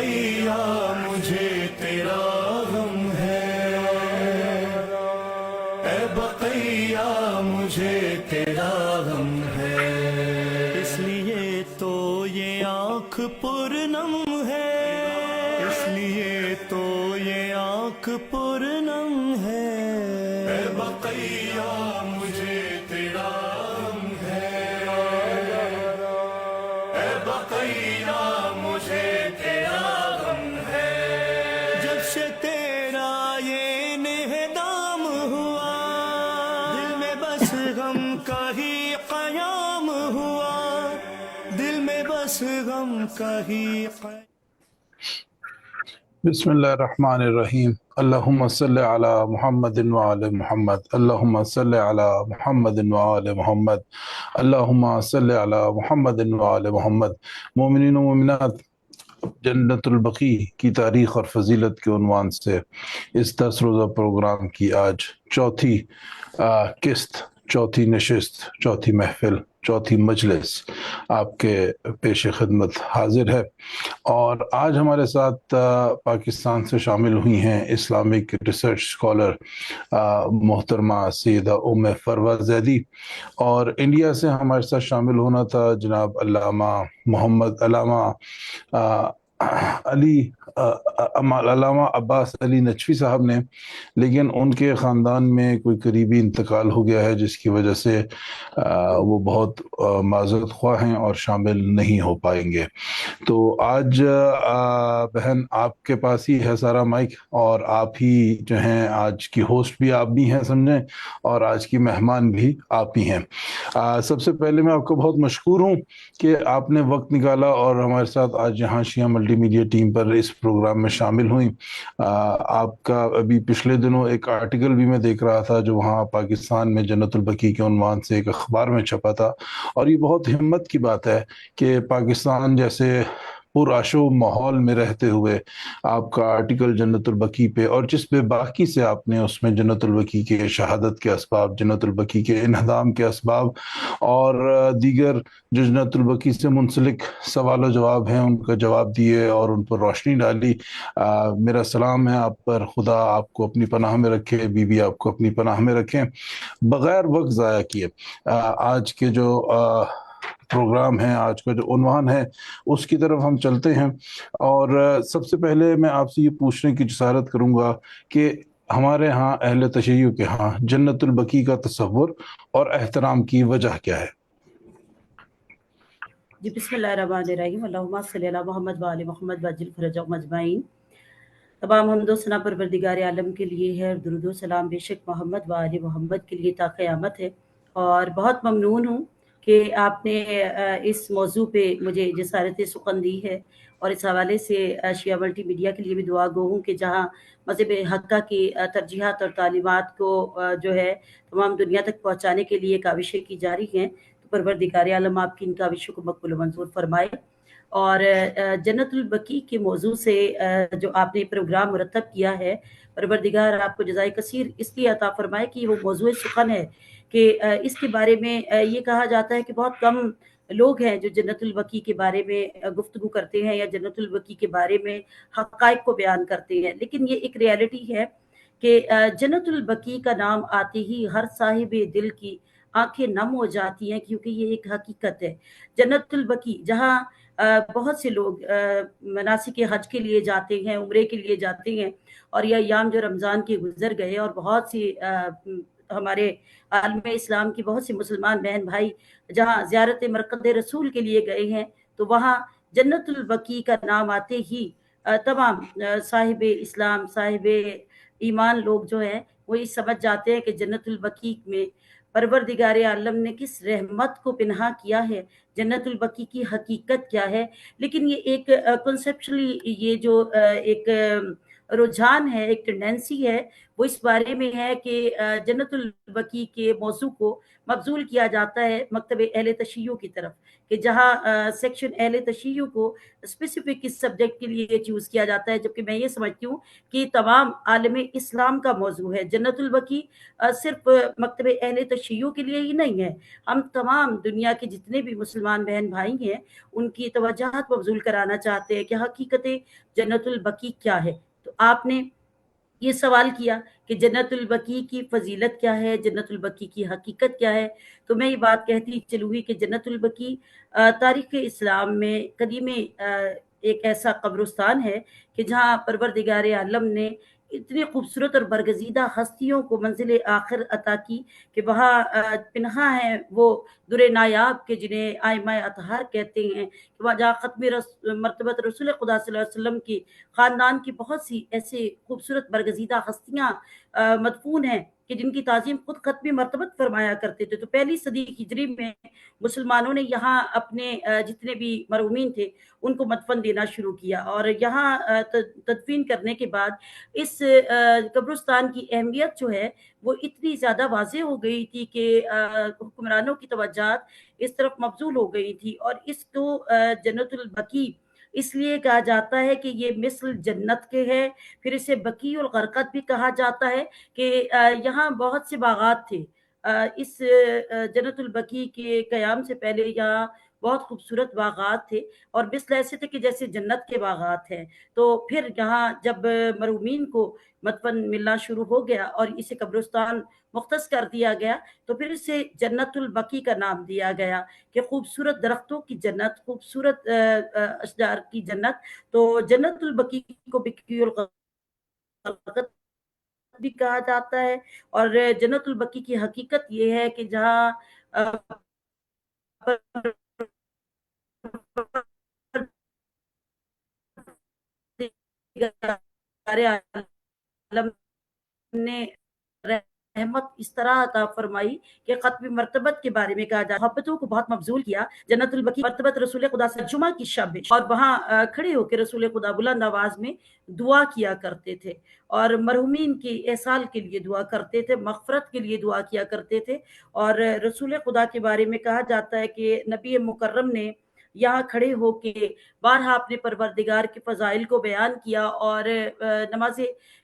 बकैया मुझे तेरा गम है, ए बकैया मुझे तेरा गम है। इसलिए तो ये आँख पुरनम है, इसलिए तो ये आँख पुरनम है। ए बकैया मुझे तेरा गम है, ए बकैया मुझे तेरा गम है। जब से तेरा ये नेहदाम हुआ, दिल में बस गम का ही क़याम हुआ, दिल में बस गम का ही बिस्मिल्लाहिर्रहमानिर्रहीम। अल्लाहुम्मा सल्लि अला मुहम्मदिन व आले मुहम्मद। अल्लाहुम्मा सल्लि अला मुहम्मदिन व आले मुहम्मद। अल्लाहुम्मा सल्लि अला मुहम्मदिन व आले मुहम्मद। मोमिनीन व मोमिनात, जन्नतुल बकी की तारीख़ और फजीलत के उन्वान से इस 10 रोज़ा प्रोग्राम की आज चौथी किस्त, चौथी नशिस्त, चौथी महफिल, चौथी मजलिस आपके पेश खिदमत हाजिर है। और आज हमारे साथ पाकिस्तान से शामिल हुई हैं इस्लामिक रिसर्च स्कॉलर मोहतरमा सैयदा उम्मे फरवा ज़ैदी, और इंडिया से हमारे साथ शामिल होना था जनाब अल्लामा मोहम्मद अल्लामा अब्बास अली नचवी साहब ने, लेकिन उनके ख़ानदान में कोई करीबी इंतकाल हो गया है जिसकी वजह से वो बहुत माज़रत ख़्वाह हैं और शामिल नहीं हो पाएंगे। तो आज बहन आपके पास ही है सारा माइक, और आप ही जो हैं आज की होस्ट भी आप भी हैं समझें, और आज की मेहमान भी आप ही हैं। सबसे पहले मैं आपको बहुत मशकूर हूँ कि आपने वक्त निकाला और हमारे साथ आज यहाँ शिया मल्टीमीडिया टीम पर इस प्रोग्राम में शामिल हुई। आपका अभी पिछले दिनों एक आर्टिकल भी मैं देख रहा था जो वहाँ पाकिस्तान में जन्नतुल बकी के उन्वान से एक अखबार में छपा था, और ये बहुत हिम्मत की बात है कि पाकिस्तान जैसे पुरआशो माहौल में रहते हुए आपका आर्टिकल जन्नतुल बकी पे, और जिस पे बाकी से आपने उसमें जन्नतुल बकी के शहादत के असबाब, जन्नतुल बकी के इन्हदाम के असबाब और दीगर जो जन्नतुल बकी से मुंसलिक सवाल जवाब हैं उनका जवाब दिए और उन पर रोशनी डाली। मेरा सलाम है आप पर, खुदा आपको अपनी पनाह में रखे, बीबी आपको अपनी पनाह में रखें। बग़ैर वक्त ज़ाया किए आज के जो प्रोग्राम है, आज का जो उन्वान है, उसकी तरफ हम चलते हैं। और सबसे पहले मैं आपसे ये पूछने की जसारत करूंगा कि हमारे यहाँ अहले तशय्युअ के यहाँ जन्नतुल बकी का तसव्वुर और एहतराम की वजह क्या है? जी बिस्मिल्लाहिर्रहमानिर्रहीम। अल्लाहुम्मा सल्लि अला मुहम्मद व आले मुहम्मद वअज्जिल फरजहुम अजमईन। तमाम हम्द व सना परवरदिगार आलम के लिए है और दुरूद व सलाम बेशक मोहम्मद व आले मोहम्मद के लिए ता क़यामत है। और बहुत ममनून हूँ कि आपने इस मौजू पे मुझे जसारत सुख़न दी है, और इस हवाले से शिया मल्टी मीडिया के लिए भी दुआ गो हूँ कि जहाँ मज़हब हक़्क़ा की तरजीहात और तालीमात को जो है तमाम दुनिया तक पहुँचाने के लिए काविशें की जारी हैं, तो परवरदिगार आलम आपकी इन काविशों को मक़बूल व मंजूर फरमाए। और जन्नतुल बकी के मौजू से जो आपने प्रोग्राम मुरतब किया है, परवरदिगार आपको जज़ाए कसीर इसलिए अता फरमाए कि वो मौजूए सुख़न है कि इसके बारे में ये कहा जाता है कि बहुत कम लोग हैं जो जन्नतुल बकी के बारे में गुफ्तगू करते हैं या जन्नतुल बकी के बारे में हक़ाइक़ को बयान करते हैं। लेकिन ये एक रियलिटी है कि जन्नतुल बकी का नाम आते ही हर साहिब दिल की आंखें नम हो जाती हैं, क्योंकि ये एक हकीकत है। जन्नतुल बकी जहाँ बहुत से लोग मनासिक हज के लिए जाते हैं, उम्रे के लिए जाते हैं, और यह अय्याम जो रमज़ान के गुजर गए, और बहुत सी हमारे आलम इस्लाम की बहुत सी मुसलमान बहन भाई जहाँ ज़ियारत मरक़द रसूल के लिए गए हैं, तो वहाँ जन्नतुल बकी का नाम आते ही तमाम साहिब इस्लाम, साहिब ईमान लोग जो हैं वो ये समझ जाते हैं कि जन्नतुल बकी में परवरदिगार आलम ने किस रहमत को पिन्हा किया है, जन्नतुल बकी की हकीकत क्या है। लेकिन ये एक कॉन्सेप्चुअली ये जो एक रुझान है, एक टेंडेंसी है, वो इस बारे में है कि जन्नतुल बकी के मौजू को मबजूल किया जाता है मकतब अहले तशय्युअ की तरफ, कि जहाँ सेक्शन अहले तशय्युअ को स्पेसिफिक इस सब्जेक्ट के लिए चूज़ किया जाता है, जबकि मैं ये समझती हूँ कि तमाम आलम इस्लाम का मौजू है। जन्नतुल बकी सिर्फ मकतब अहले तशय्युअ के लिए ही नहीं है, हम तमाम दुनिया के जितने भी मुसलमान बहन भाई हैं उनकी तवज्जोहत मबजूल कराना चाहते हैं कि हकीकत जन्नतुल बकी क्या है। तो आपने ये सवाल किया कि जन्नतुल बकी की फजीलत क्या है, जन्नतुल बकी की हकीकत क्या है। तो मैं ये बात कहती चलूँगी कि जन्नतुल बकी तारीख़ इस्लाम में कदीम एक ऐसा कब्रिस्तान है कि जहाँ परवरदिगार आलम ने इतनी खूबसूरत और बरगज़ीदा हस्तियों को मंजिल आखिर अता की कि वहाँ पिन्हा है वो दुर नायाब के जिन्हें आइमाए अतहार कहते हैं, कि वहाँ जहाँ ख़त्म मरतबत रसूल खुदा सल्लल्लाहु अलैहि वसल्लम की ख़ानदान की बहुत सी ऐसे खूबसूरत बरगज़ीदा हस्तियाँ मदफून हैं कि जिनकी ताज़ीम खुद ख़त्म मरतबत फरमाया करते थे। तो पहली सदी हिजरी में मुसलमानों ने यहाँ अपने जितने भी मरहूमीन थे उनको मदफन देना शुरू किया, और यहाँ तदफीन करने के बाद इस कब्रिस्तान की अहमियत जो है वो इतनी ज़्यादा वाज़ेह हो गई थी कि हुक्मरानों की तवज्जोहत इस तरफ मबज़ूल हो गई थी, और इसको जन्नतुल बकी इसलिए कहा जाता है कि ये मिस्ल जन्नत के है। फिर इसे बकीउल गरक़द भी कहा जाता है कि यहाँ बहुत से बागात थे। इस जन्नतुल बकी के क़याम से पहले यहाँ बहुत खूबसूरत बागात थे, और मिस्ल ऐसे थे कि जैसे जन्नत के बागात हैं। तो फिर यहाँ जब मरहूमीन को मदफन मिलना शुरू हो गया और इसे कब्रिस्तान मुख्तस कर दिया गया, तो फिर इसे जन्नतुल बकी का नाम दिया गया कि खूबसूरत दरख्तों की जन्नत, खूबसूरत अशजार की जन्नत। तो जन्नतुल बकी को बकीउल गरक़द भी कहा जाता है, और जन्नतुल बकी की हकीकत ये है कि जहाँ आलम ने रहमत इस तरह अता फरमाई कि ख़त्म मरतबत के बारे में कहा जाए, मोहब्बतों को बहुत मबजूल किया। जन्नतुल बकी मरतबत रसूल खुदा से जुमा की शब में, और वहाँ खड़े होकर रसूल खुदा बुलंद आवाज़ में दुआ किया करते थे, और मरहूमीन के एहसाल के लिए दुआ करते थे, मग़फ़िरत के लिए दुआ किया करते थे। और रसूल खुदा के बारे में कहा जाता है कि नबी मुकर्रम ने यहाँ खड़े होके बारहा अपने परवरदिगार के फ़ज़ाइल को बयान किया, और नमाज़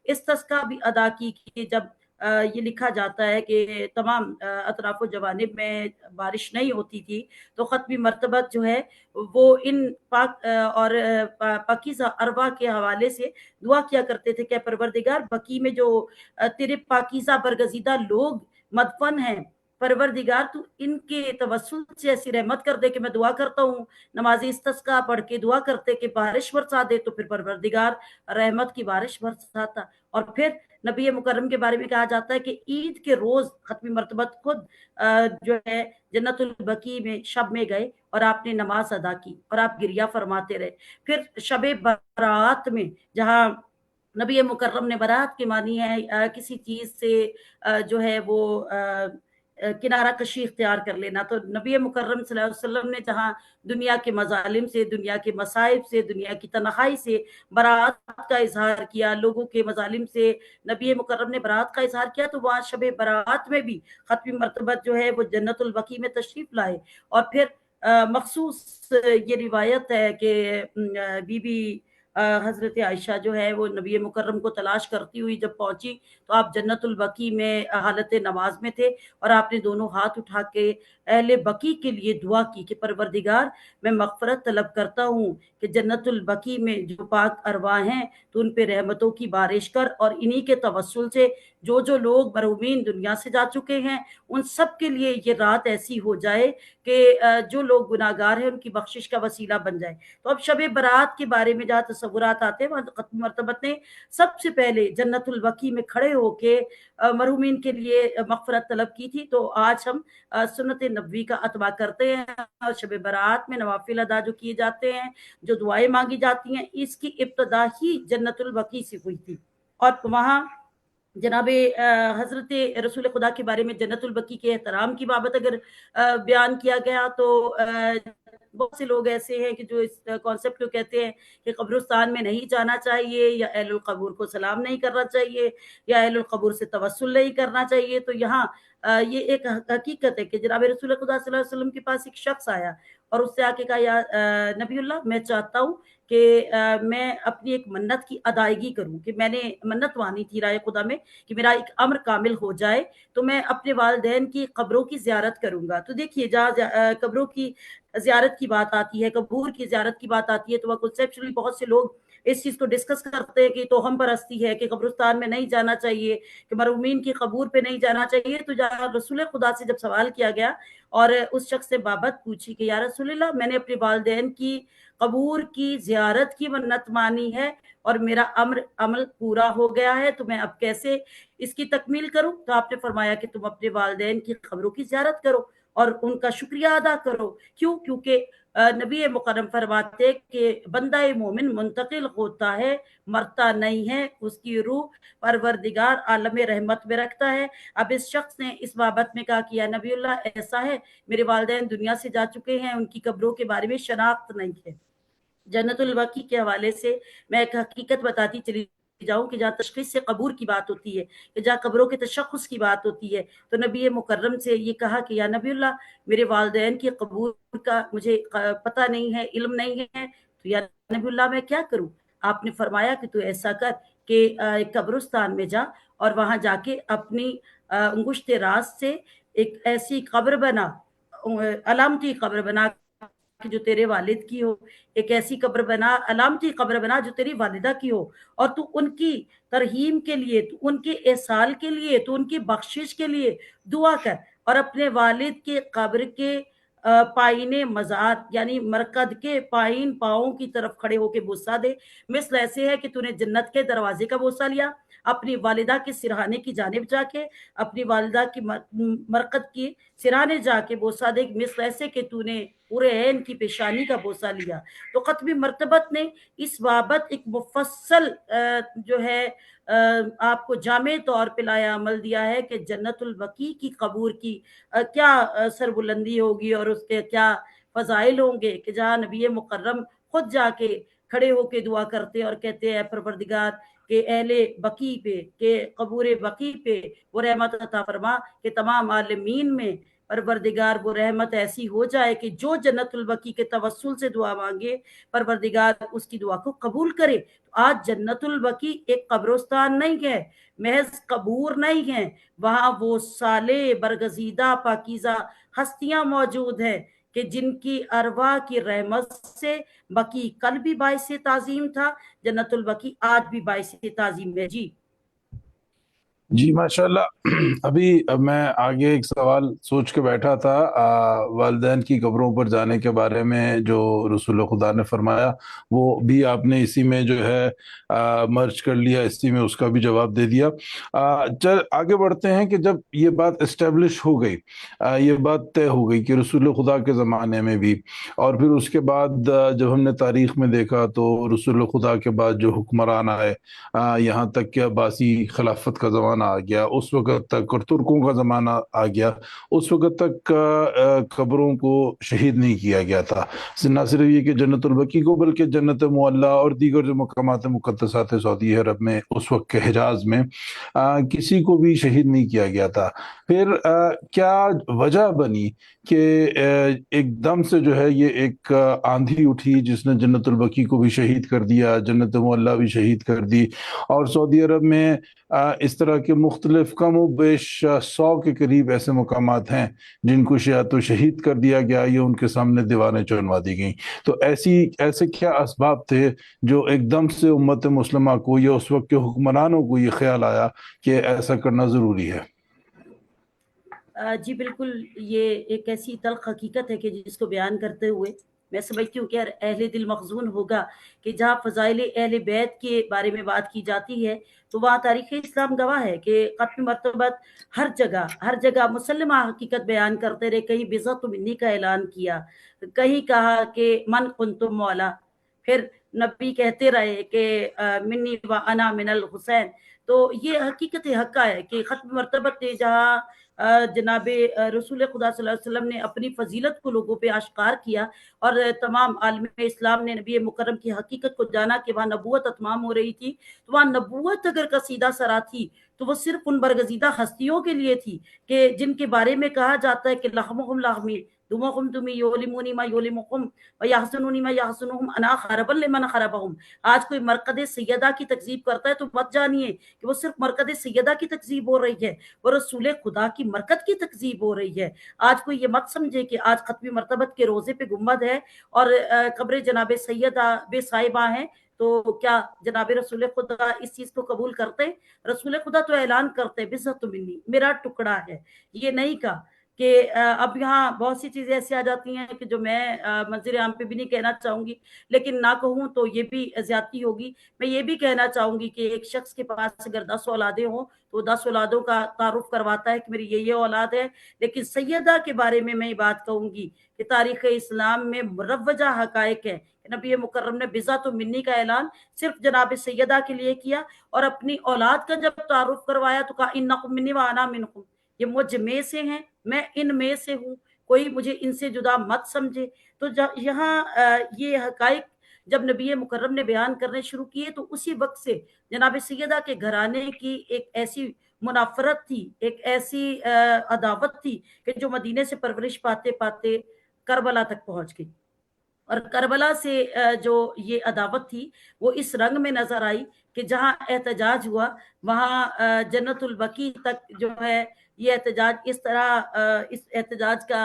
इस्तिस्क़ा भी अदा की कि जब ये लिखा जाता है कि तमाम अतराफ़ जवानिब में बारिश नहीं होती थी, तो ख़त्मी मरतबत जो है वो इन पाक और पाकीज़ा अरवा के हवाले से दुआ किया करते थे कि परवरदिगार बकी में जो तेरे पाकीज़ा बरगज़ीदा लोग मदफन हैं, परवरदिगार तू इनके तवस्सुल से ऐसी रहमत कर दे कि मैं दुआ करता हूँ, नमाज़ इस्तिस्क़ा पढ़ के दुआ करते कि बारिश बरसा दे, तो फिर परवरदिगार रहमत की बारिश बरसाता। और फिर नबी मुकर्रम के बारे में कहा जाता है कि ईद के रोज़ ख़त्मी मरतबत खुद जो है जन्नतुल बकी में शब में गए और आपने नमाज़ अदा की और आप गिरिया फरमाते रहे। फिर शब बरात में, जहाँ नबी मुकर्रम ने बरात की मानी है किसी चीज़ से जो है वो किनारा कशी इख्तियार कर लेना, तो नबी मुकर्रम सल्लल्लाहु अलैहि वसल्लम ने जहाँ दुनिया के मज़ालिम से, दुनिया के मसाइब से, दुनिया की तन्हाई से बरात का इज़हार किया, लोगों के मज़ालिम से नबी मुकर्रम ने बरात का इज़हार किया, तो वहाँ शब बरात में भी ख़त्मी मरतबत जो है वो जन्नतुल बकी में तशरीफ़ लाए। और फिर मख़सूस ये रिवायत है कि बीबी हज़रत आयशा जो है वो नबी मुकर्रम को तलाश करती हुई जब पहुँची, तो आप जन्नतुल बकी में हालत नमाज में थे, और आपने दोनों हाथ उठा के अहले बकी के लिए दुआ की कि परवरदिगार मैं मग़फ़िरत तलब करता हूँ कि जन्नतुल बकी में जो पाक अरवाह हैं तो उन पे रहमतों की बारिश कर, और इन्हीं के तवस्सुल से जो जो लोग मरहूमीन दुनिया से जा चुके हैं उन सब के लिए ये रात ऐसी हो जाए कि जो लोग गुनाहगार हैं उनकी बख्शिश का वसीला बन जाए। तो अब शब बरात के बारे में जहाँ तसव्वुरात आते हैं, वहाँ ख़त्म मरतबत ने सबसे पहले जन्नतुल बकी में खड़े होके मरहूमीन के लिए मग़फ़िरत तलब की थी। तो आज हम सुन्नत नबवी का अतबा करते हैं, और शब बरात में नवाफिल अदा जो किए जाते हैं, जो दुआएं मांगी जाती हैं, इसकी इब्तिदा ही जन्नतुल बकी से हुई थी। और वहाँ जनाबे हज़रत रसूल खुदा के बारे में जन्नतुल बकी के एहतराम की बाबत अगर बयान किया गया, तो بہت سے لوگ ایسے ہیں کہ جو اس کانسیپٹ کو کہتے ہیں کہ قبرستان میں نہیں جانا چاہیے، یا اہل القبور کو سلام نہیں کرنا چاہیے، یا اہل القبور سے توسل نہیں کرنا چاہیے۔ تو یہاں یہ ایک حقیقت ہے کہ جناب رسول خدا صلی اللہ علیہ وسلم کے پاس ایک شخص آیا اور اس سے آ کے کہا، یا نبی اللہ، میں چاہتا ہوں کہ میں اپنی ایک منت کی ادائیگی کروں، کہ میں نے منت مانی تھی راہ خدا میں کہ میرا ایک امر کامل ہو جائے، تو میں اپنے والدین کی قبروں کی زیارت کروں گا۔ تو دیکھیے جہاں قبروں کی زیارت کی بات آتی ہے، قبور کی زیارت کی بات آتی ہے، تو وہ کنسیپچولی بہت سے لوگ اس چیز کو ڈسکس کرتے ہیں کہ توہم پرستی ہے، کہ قبرستان میں نہیں جانا چاہیے، کہ مرحومین کی قبور پہ نہیں جانا چاہیے۔ تو جہاں رسول خدا سے جب سوال کیا گیا اور اس شخص سے بابت پوچھی کہ یا رسول اللہ، میں نے اپنے والدین کی قبور کی زیارت کی منت مانی ہے اور میرا عمل پورا ہو گیا ہے، تو میں اب کیسے اس کی تکمیل کروں؟ تو آپ نے فرمایا کہ تم اپنے والدین کی قبروں کی زیارت کرو اور ان کا شکریہ ادا کرو۔ کیوں؟ کیونکہ نبی مکرم فرماتے کہ بندہ مومن منتقل ہوتا ہے، مرتا نہیں ہے، اس کی روح پروردگار عالم رحمت میں رکھتا ہے۔ اب اس شخص نے اس بابت میں کہا کہ یا نبی اللہ، ایسا ہے میرے والدین دنیا سے جا چکے ہیں، ان کی قبروں کے بارے میں شناخت نہیں ہے۔ جنت البقیع کے حوالے سے میں ایک حقیقت بتاتی چلی جاؤں کہ جہاں تشخیص سے قبور کی بات ہوتی ہے، کہ جہاں قبروں کے تشخص کی بات ہوتی ہے، تو نبی مکرم سے یہ کہا کہ یا نبی اللہ، میرے والدین کی قبور کا مجھے پتہ نہیں ہے، علم نہیں ہے، تو یا نبی اللہ میں کیا کروں؟ آپ نے فرمایا کہ تو ایسا کر کہ قبرستان میں جا اور وہاں جا کے اپنی انگشت راست سے ایک ایسی قبر بنا، علامتی قبر بنا کہ جو تیرے والد کی ہو، ایک ایسی قبر بنا، علامتی قبر بنا جو تیری والدہ کی ہو، اور تو ان کی ترحیم کے لیے، تو ان کے احسال کے لیے، تو ان کی بخشش کے لیے دعا کر، اور اپنے والد کے قبر کے پائین مزار یعنی مرکد کے پائین پاؤں کی طرف کھڑے ہو کے بوسہ دے، مثل ایسے ہے کہ تو نے جنت کے دروازے کا بوسہ لیا، اپنی والدہ کے سرہانے کی جانب جا کے، اپنی والدہ کی مرکد کی سرانے جا کے بوسہ دے، مثل ایسے کہ تو نے پورے عین کی پیشانی کا بوسہ لیا۔ تو ختم مرتبت نے اس بابت ایک مفصل جو ہے آپ کو جامع طور پہ لایا عمل دیا ہے کہ جنت البقیع کی قبور کی کیا سربلندی ہوگی اور اس کے کیا فضائل ہوں گے، کہ جہاں نبی مکرم خود جا کے کھڑے ہو کے دعا کرتے اور کہتے ہیں پروردگار کہ اہل بقیع پہ، کہ قبور بقیع پہ وہ رحمت عطا فرما کہ تمام عالمین میں پروردگار وہ رحمت ایسی ہو جائے کہ جو جنت البقیع کے توسل سے دعا مانگے پروردگار اس کی دعا کو قبول کرے۔ آج جنت البقیع ایک قبرستان نہیں ہے، محض قبور نہیں ہے، وہاں وہ صالح برگزیدہ پاکیزہ ہستیاں موجود ہیں کہ جن کی ارواح کی رحمت سے بقیع کل بھی باعث تعظیم تھا، جنت البقیع آج بھی باعث تعظیم ہے۔ جی ماشاءاللہ۔ ابھی میں آگے ایک سوال سوچ کے بیٹھا تھا والدین کی قبروں پر جانے کے بارے میں جو رسول خدا نے فرمایا، وہ بھی آپ نے اسی میں جو ہے مرج کر لیا، اسی میں اس کا بھی جواب دے دیا۔ چل آگے بڑھتے ہیں کہ جب یہ بات اسٹیبلش ہو گئی، یہ بات طے ہو گئی کہ رسول خدا کے زمانے میں بھی، اور پھر اس کے بعد جب ہم نے تاریخ میں دیکھا تو رسول خدا کے بعد جو حکمران آئے، یہاں تک کہ عباسی خلافت کا زمانہ آ گیا، اس وقت تک، اور ترکوں کا زمانہ آ گیا، اس وقت تک قبروں کو شہید نہیں کیا گیا تھا۔ نہ صرف یہ کہ جنت البقیع کو، بلکہ جنت معلیٰ اور دیگر جو مقامات مقدسات سعودی عرب میں اس وقت کے حجاز میں کسی کو بھی شہید نہیں کیا گیا تھا۔ پھر کیا وجہ بنی کہ ایک دم سے جو ہے یہ ایک آندھی اٹھی جس نے جنت البقیع کو بھی شہید کر دیا، جنت معلیٰ بھی شہید کر دی، اور سعودی عرب میں اس طرح کے مختلف کم و بیش 100 کے قریب ایسے مقامات ہیں جن کو یا تو شہید کر دیا گیا یا ان کے سامنے دیواریں چنوا دی گئیں۔ تو ایسے کیا اسباب تھے جو ایک دم سے امت مسلمہ کو یا اس وقت کے حکمرانوں کو یہ خیال آیا کہ ایسا کرنا ضروری ہے؟ جی بالکل، یہ ایک ایسی تلخ حقیقت ہے کہ جس کو بیان کرتے ہوئے میں سمجھتی ہوں کہ اہل دل مخزون ہوگا کہ جہاں فضائل اہل بیت کے بارے میں بات کی جاتی ہے تو وہاں تاریخ اسلام گواہ ہے کہ ختم مرتبت ہر جگہ مسلمہ حقیقت بیان کرتے رہے۔ کہیں بِضَعْتُ مِنِّی کا اعلان کیا، کہیں کہا کہ من کنتم مولا، پھر نبی کہتے رہے کہ منی و انا من الحسین۔ تو یہ حقیقت حقہ ہے کہ ختم مرتبت نے جہاں जनाब रसूल खुदा सल्लल्लाहु अलैहि वसल्लम ने अपनी फजीलत को लोगों पे आश्कार किया और तमाम आलम इस्लाम ने नबी मुकर्रम की हकीकत को जाना कि वहाँ नबूवत अतमाम हो रही थी। तो वहाँ नबूवत अगर कसीदा सरा थी तो वो सिर्फ उन बरगजीदा हस्तियों के लिए थी कि जिनके बारे में कहा जाता है कि लहमुहुम लहमी दुमुहुम दुमी योलिमुनी मा योलिमुकुम व यहसनुनी मा यहसनुहुम अना खरबल लिमन खरबहुम। आज कोई मरकद सैयदा की तकजीब करता है तो मत जानिए कि वो सिर्फ मरकद सैयदा की तकजीब हो रही है, वो रसूल खुदा की मरकत की तकजीब हो रही है। आज कोई ये मत समझे कि आज खत्मी मरतबत के रोजे पे गुम्बद है और कब्र जनाब सैयदा बेसाहिबा है तो क्या जनाब रसूल खुदा इस चीज को कबूल करते? रसूल खुदा तो ऐलान करते बिज़्ज़तु मिन्नी, मेरा टुकड़ा है। ये नहीं कहा कि अब यहाँ बहुत सी चीजें ऐसी आ जाती हैं कि जो मैं मंजर आम पे भी नहीं कहना चाहूंगी, लेकिन ना कहूँ तो ये भी ज्यादती होगी। मैं ये भी कहना चाहूंगी कि एक शख्स के पास अगर 10 औलादें हों तो 10 औलादों का तारुफ करवाता है कि मेरी ये औलाद है, लेकिन सैयदा के बारे में मैं ये बात कहूंगी कि तारीख इस्लाम में मुरव्वजा हकायक है। नबी मुकर्रम ने बिज़्ज़तु मिन्नी का ऐलान सिर्फ जनाब सैयदा के लिए किया और अपनी औलाद का जब तारुफ करवाया तो कहा इन्नकुम मिन्नी व अना मिनकुम, ये मुझ में से हैं, मैं इन में से हूँ, कोई मुझे इनसे जुदा मत समझे। तो यहाँ ये हकायक जब नबी मुकर्रम ने बयान करने शुरू किए तो उसी वक्त से जनाब सैयदा के घराने की एक ऐसी मुनाफरत थी, एक ऐसी अदावत थी कि जो मदीने से परवरिश पाते पाते करबला तक पहुंच गई। और करबला से जो ये अदावत थी वो इस रंग में नजर आई कि जहां एहतजाज हुआ वहां जन्नतुल बकी तक जो है ये एहतजाज इस तरह इस एहतजाज का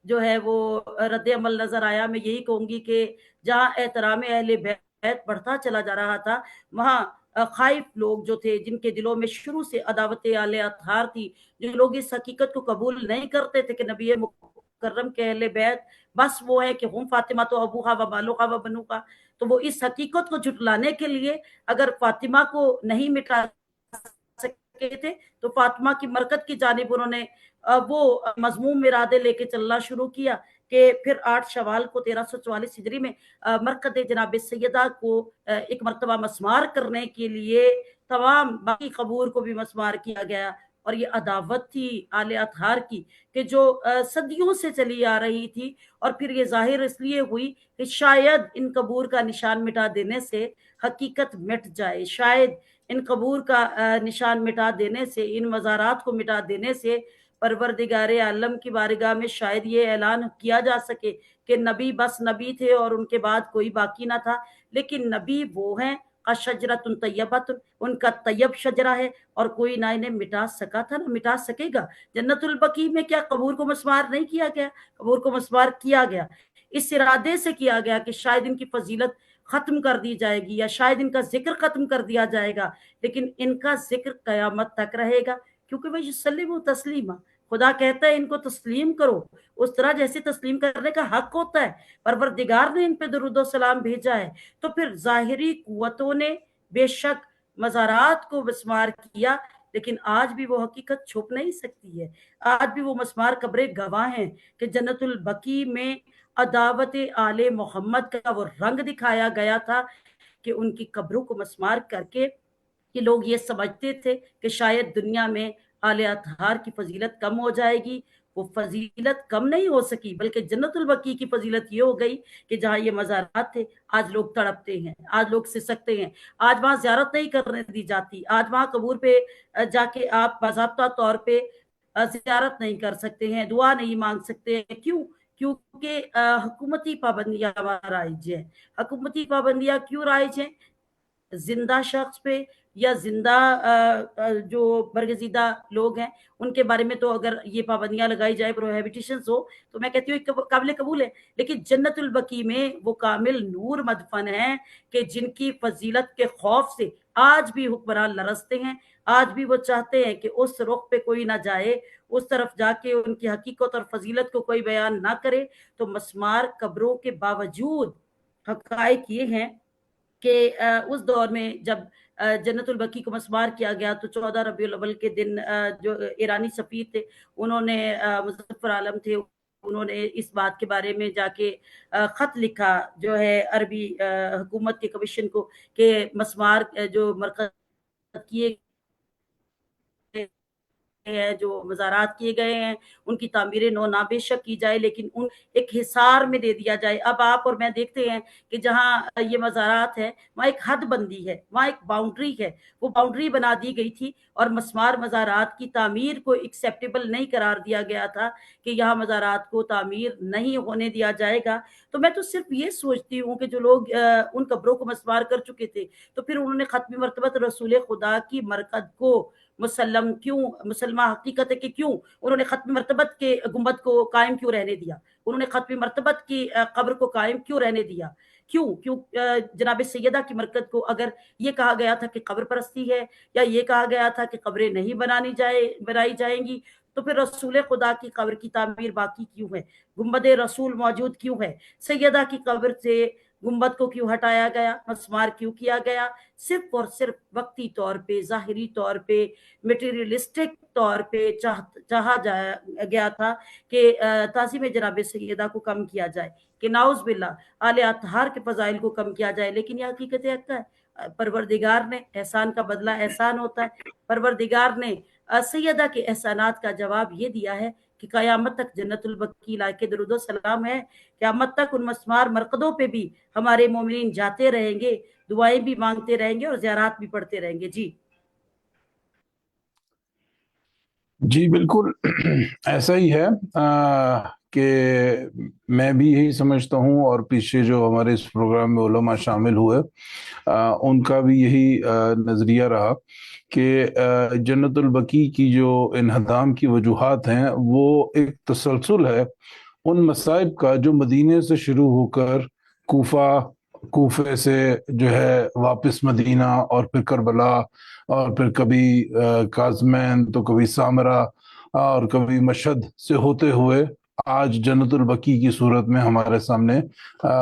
जो है वो रद्द अमल नजर आया। मैं यही कहूंगी कि जहां एहतराम अहले बैत बढ़ता चला जा रहा था वहां खाइफ लोग जो थे जिनके दिलों में शुरू से अदावत आले अतहार थी, जो लोग इस हकीकत को कबूल नहीं करते थे कि नबी मुकर्रम के अहले बैत बस वो है कि हम फातिमा तो अबूहा व बालुहा व बनूहा, तो वो इस हकीकत को झुटलाने के लिए अगर फातिमा को नहीं मिटा सके थे तो फातिमा की मरकत की जानिब उन्होंने वो मजमूम इरादे लेके चलना शुरू किया कि फिर 8 शवाल को 1344 हिजरी में मरकद जनाब सैयदा को एक मरतबा मस्मार करने के लिए तमाम बाकी कबूर को भी मस्मार किया गया। और ये अदावत थी आले अतहार की कि जो सदियों से चली आ रही थी और फिर ये जाहिर इसलिए हुई कि शायद इन कबूर का निशान मिटा देने से हकीकत मिट जाए, शायद इन कबूर का निशान मिटा देने से, इन मज़ारात को मिटा देने से परवरदिगार आलम की बारगाह में शायद ये ऐलान किया जा सके कि नबी बस नबी थे और उनके बाद कोई बाकी ना था। लेकिन नबी वो हैं अशजरतुन तय्यबतुन, उनका तैयब शजरा है और कोई ना इन्हें मिटा सका था ना मिटा सकेगा। जन्नतुल बकी में क्या कबूर को मस्मार नहीं किया गया? कबूर को मस्मार किया गया, इस इरादे से किया गया कि शायद इनकी फजीलत खत्म कर दी जाएगी या शायद इनका जिक्र खत्म कर दिया जाएगा, लेकिन इनका जिक्र कयामत तक रहेगा क्योंकि वह युसल्लिमु तस्लीमा, खुदा कहता है इनको तस्लीम करो उस तरह जैसे तस्लीम करने का हक होता है। परवरदिगार ने इन पे दरूद सलाम भेजा है। तो फिर जाहिरी कुव्वतों ने बेशक मज़ारात को मस्मार किया, लेकिन आज भी वो हकीकत छुप नहीं सकती है। आज भी वो मस्मार कब्रे गवाह हैं कि जन्नतुल बकी में अदावत आले मोहम्मद का वो रंग दिखाया गया था कि उनकी कब्रों को मस्मार करके कि लोग ये समझते थे कि शायद दुनिया में आले अतहार की फजीलत कम हो जाएगी। वो फजीलत कम नहीं हो सकी बल्कि जन्नतुल बकी की फजीलत ये हो गई कि जहाँ ये मज़ारात थे आज लोग तड़पते हैं, आज लोग सिसकते हैं, आज वहाँ ज़ियारत नहीं करने दी जाती, आज वहाँ कबूर पे जाके आप बाज़ाब्ता तौर पे ज़ियारत नहीं कर सकते हैं, दुआ नहीं मांग सकते हैं। क्यों? क्योंकि हुकूमती पाबंदियां राइज है। हुकूमती पाबंदियां क्यों राइज हैं? जिंदा शख्स पे या जिंदा जो बरगजीदा लोग हैं उनके बारे में तो अगर ये पाबंदियां लगाई जाए, प्रोहिबिशंस हो, तो मैं कहती हूँ काबिल कबूल है। लेकिन जन्नतुल बकी में वो कामिल नूर मदफन है कि जिनकी फजीलत के खौफ से आज भी हुक्मरान लरसते हैं, आज भी वो चाहते हैं कि उस रुख पे कोई ना जाए, उस तरफ जाके उनकी हकीकत और फजीलत को कोई बयान ना करे। तो मस्मार कब्रों के बावजूद हकायक ये हैं कि उस दौर में जब जन्नतुल बकी को मस्मार किया गया तो 14 रबीउल अव्वल के दिन जो ईरानी सफीर थे उन्होंने मुज़फ़्फ़र आलम थे, उन्होंने इस बात के बारे में जाके खत लिखा जो है अरबी हुकूमत के कमीशन को कि मस्मार जो मरकज किए हैं, जो मज़ारात किए गए हैं, उनकी तामीर नौ ना बेशक की जाए, लेकिन उन एक हिसार में दे दिया जाए। अब आप और मैं देखते हैं कि जहाँ ये मज़ारात है, वहाँ एक हद बंदी है, वहाँ एक बाउंड्री है, वो बाउंड्री बना दी गई थी और मस्मार मज़ारात की तामीर को एक्सेप्टेबल नहीं करार दिया गया था कि यहाँ मज़ारात को तामीर नहीं होने दिया जाएगा। तो मैं तो सिर्फ ये सोचती हूँ कि जो लोग उन कब्रों को मस्मार कर चुके थे, तो फिर उन्होंने खत्म मरतबत रसूल खुदा की मरकद को मुसल्लम क्यों, मुसलमा हकीकत है कि क्यों उन्होंने खत्म मरतबत के गुंबद को कायम क्यों रहने दिया, उन्होंने खत्म मरतबत की कब्र को कायम क्यों रहने दिया, क्यों जनाब सैयदा की मरकत को अगर ये कहा गया था कि कब्र परस्ती है, या ये कहा गया था कि कब्रें नहीं बनाई जाएंगी, तो फिर रसूल खुदा की कब्र की तामीर बाकी क्यों है, गुंबद रसूल मौजूद क्यों है, सैयदा की कब्र से गुंबद को क्यों हटाया गया, मस्मार क्यों किया गया, सिर्फ और सिर्फ वक्ती तौर पे, ज़ाहिरी तौर पे, मटेरियलिस्टिक तौर पे चाहा गया था कि ताज़ीम जनाब सैयदा को कम किया जाए, कि नाउज़ बिल्लाह आले अतहार के फ़ज़ाइल को कम किया जाए। लेकिन ये हकीकत हक़ है, परवरदिगार ने एहसान का बदला एहसान होता है। परवरदिगार ने सैयदा के एहसानात का जवाब ये दिया है कि क़यामत तक जन्नतुल बकी लाके दरूद व सलाम है, क़यामत तक उन मस्मार मरकदों पे भी हमारे मोमिनीन जाते रहेंगे, दुआएं भी मांगते रहेंगे और ज़ियारात भी पढ़ते रहेंगे। जी जी बिल्कुल ऐसा ही है कि मैं भी यही समझता हूँ, और पीछे जो हमारे इस प्रोग्राम में उलमा शामिल हुए उनका भी यही नज़रिया रहा कि जन्नतुल बकी की जो इन्हदाम की वजूहात हैं वो एक तसलसल है उन मसाइब का जो मदीने से शुरू होकर कूफे से जो है वापस मदीना, और फिर करबला, और फिर कभी काज़मैन, तो कभी सामरा, और कभी मशहद से होते हुए आज जन्नतुल बकी की सूरत में हमारे सामने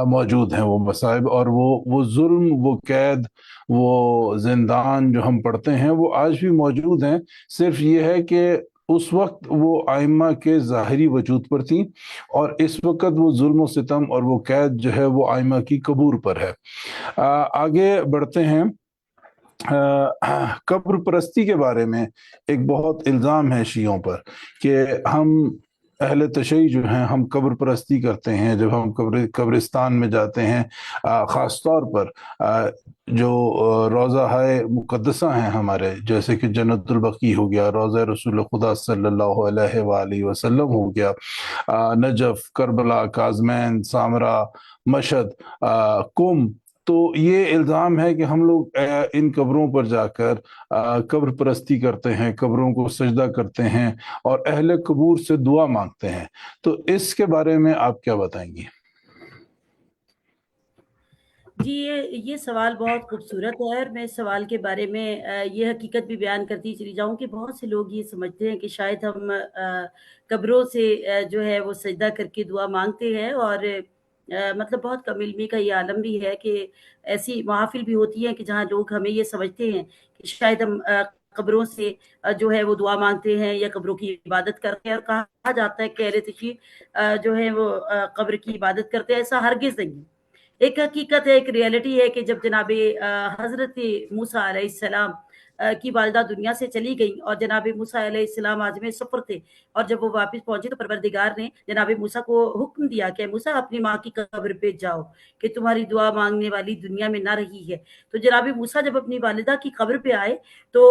मौजूद हैं वो मसाइब, और वो जुल्म, वो कैद, वो जिंदान जो हम पढ़ते हैं वो आज भी मौजूद हैं। सिर्फ ये है कि उस वक्त वो आइम्मा के ज़ाहिरी वजूद पर थी, और इस वक्त वो जुल्म सितम और वो कैद जो है वो आइम्मा की कबूर पर है। आगे बढ़ते हैं। कब्र परस्ती के बारे में एक बहुत इल्ज़ाम है शियों पर कि हम अहले तशय्युअ जो हैं हम कब्र परस्ती करते हैं जब हम कब्रिस्तान में जाते हैं। ख़ास तौर पर जो रोज़ा है मुक़द्दसा हैं हमारे, जैसे कि जन्नतुल बकी हो गया, रोज़ा रसूल खुदा सल्लल्लाहु अलैहि वसल्लम हो गया, Najaf, Karbala, Kazmain, Samra, Mashhad, कुम। तो ये इल्ज़ाम है कि हम लोग इन कब्रों पर जाकर कब्र परस्ती करते हैं, कब्रों को सजदा करते हैं और अहले कबूर से दुआ मांगते हैं। तो इसके बारे में आप क्या बताएंगी? जी, ये सवाल बहुत खूबसूरत है और मैं इस सवाल के बारे में ये हकीकत भी बयान करती चली जाऊँ कि बहुत से लोग ये समझते हैं कि शायद हम कब्रों से जो है वो सजदा करके दुआ मांगते हैं, और मतलब बहुत कम इल्मी का ये आलम भी है कि ऐसी महफ़िल भी होती हैं कि जहाँ लोग हमें ये समझते हैं कि शायद हम कब्रों से जो है वो दुआ मांगते हैं या कब्रों की इबादत करते हैं, और कहा जाता है कि अहले तशय्युअ जो है वो कब्र की इबादत करते हैं। ऐसा हरगिज़ नहीं है। एक हकीकत है, एक रियलिटी है कि जब जनाब हज़रत मूसा अलैहिस्सलाम की वालिदा दुनिया से चली गई और जनाब मूसा अलैहिस्सलाम आज़म सफ़र थे, और जब वो वापस पहुंचे तो परवरदिगार ने जनाब मूसा को हुक्म दिया कि मूसा अपनी माँ की कब्र पे जाओ कि तुम्हारी दुआ मांगने वाली दुनिया में ना रही है। तो जनाब मूसा जब अपनी वालिदा की कब्र पे आए तो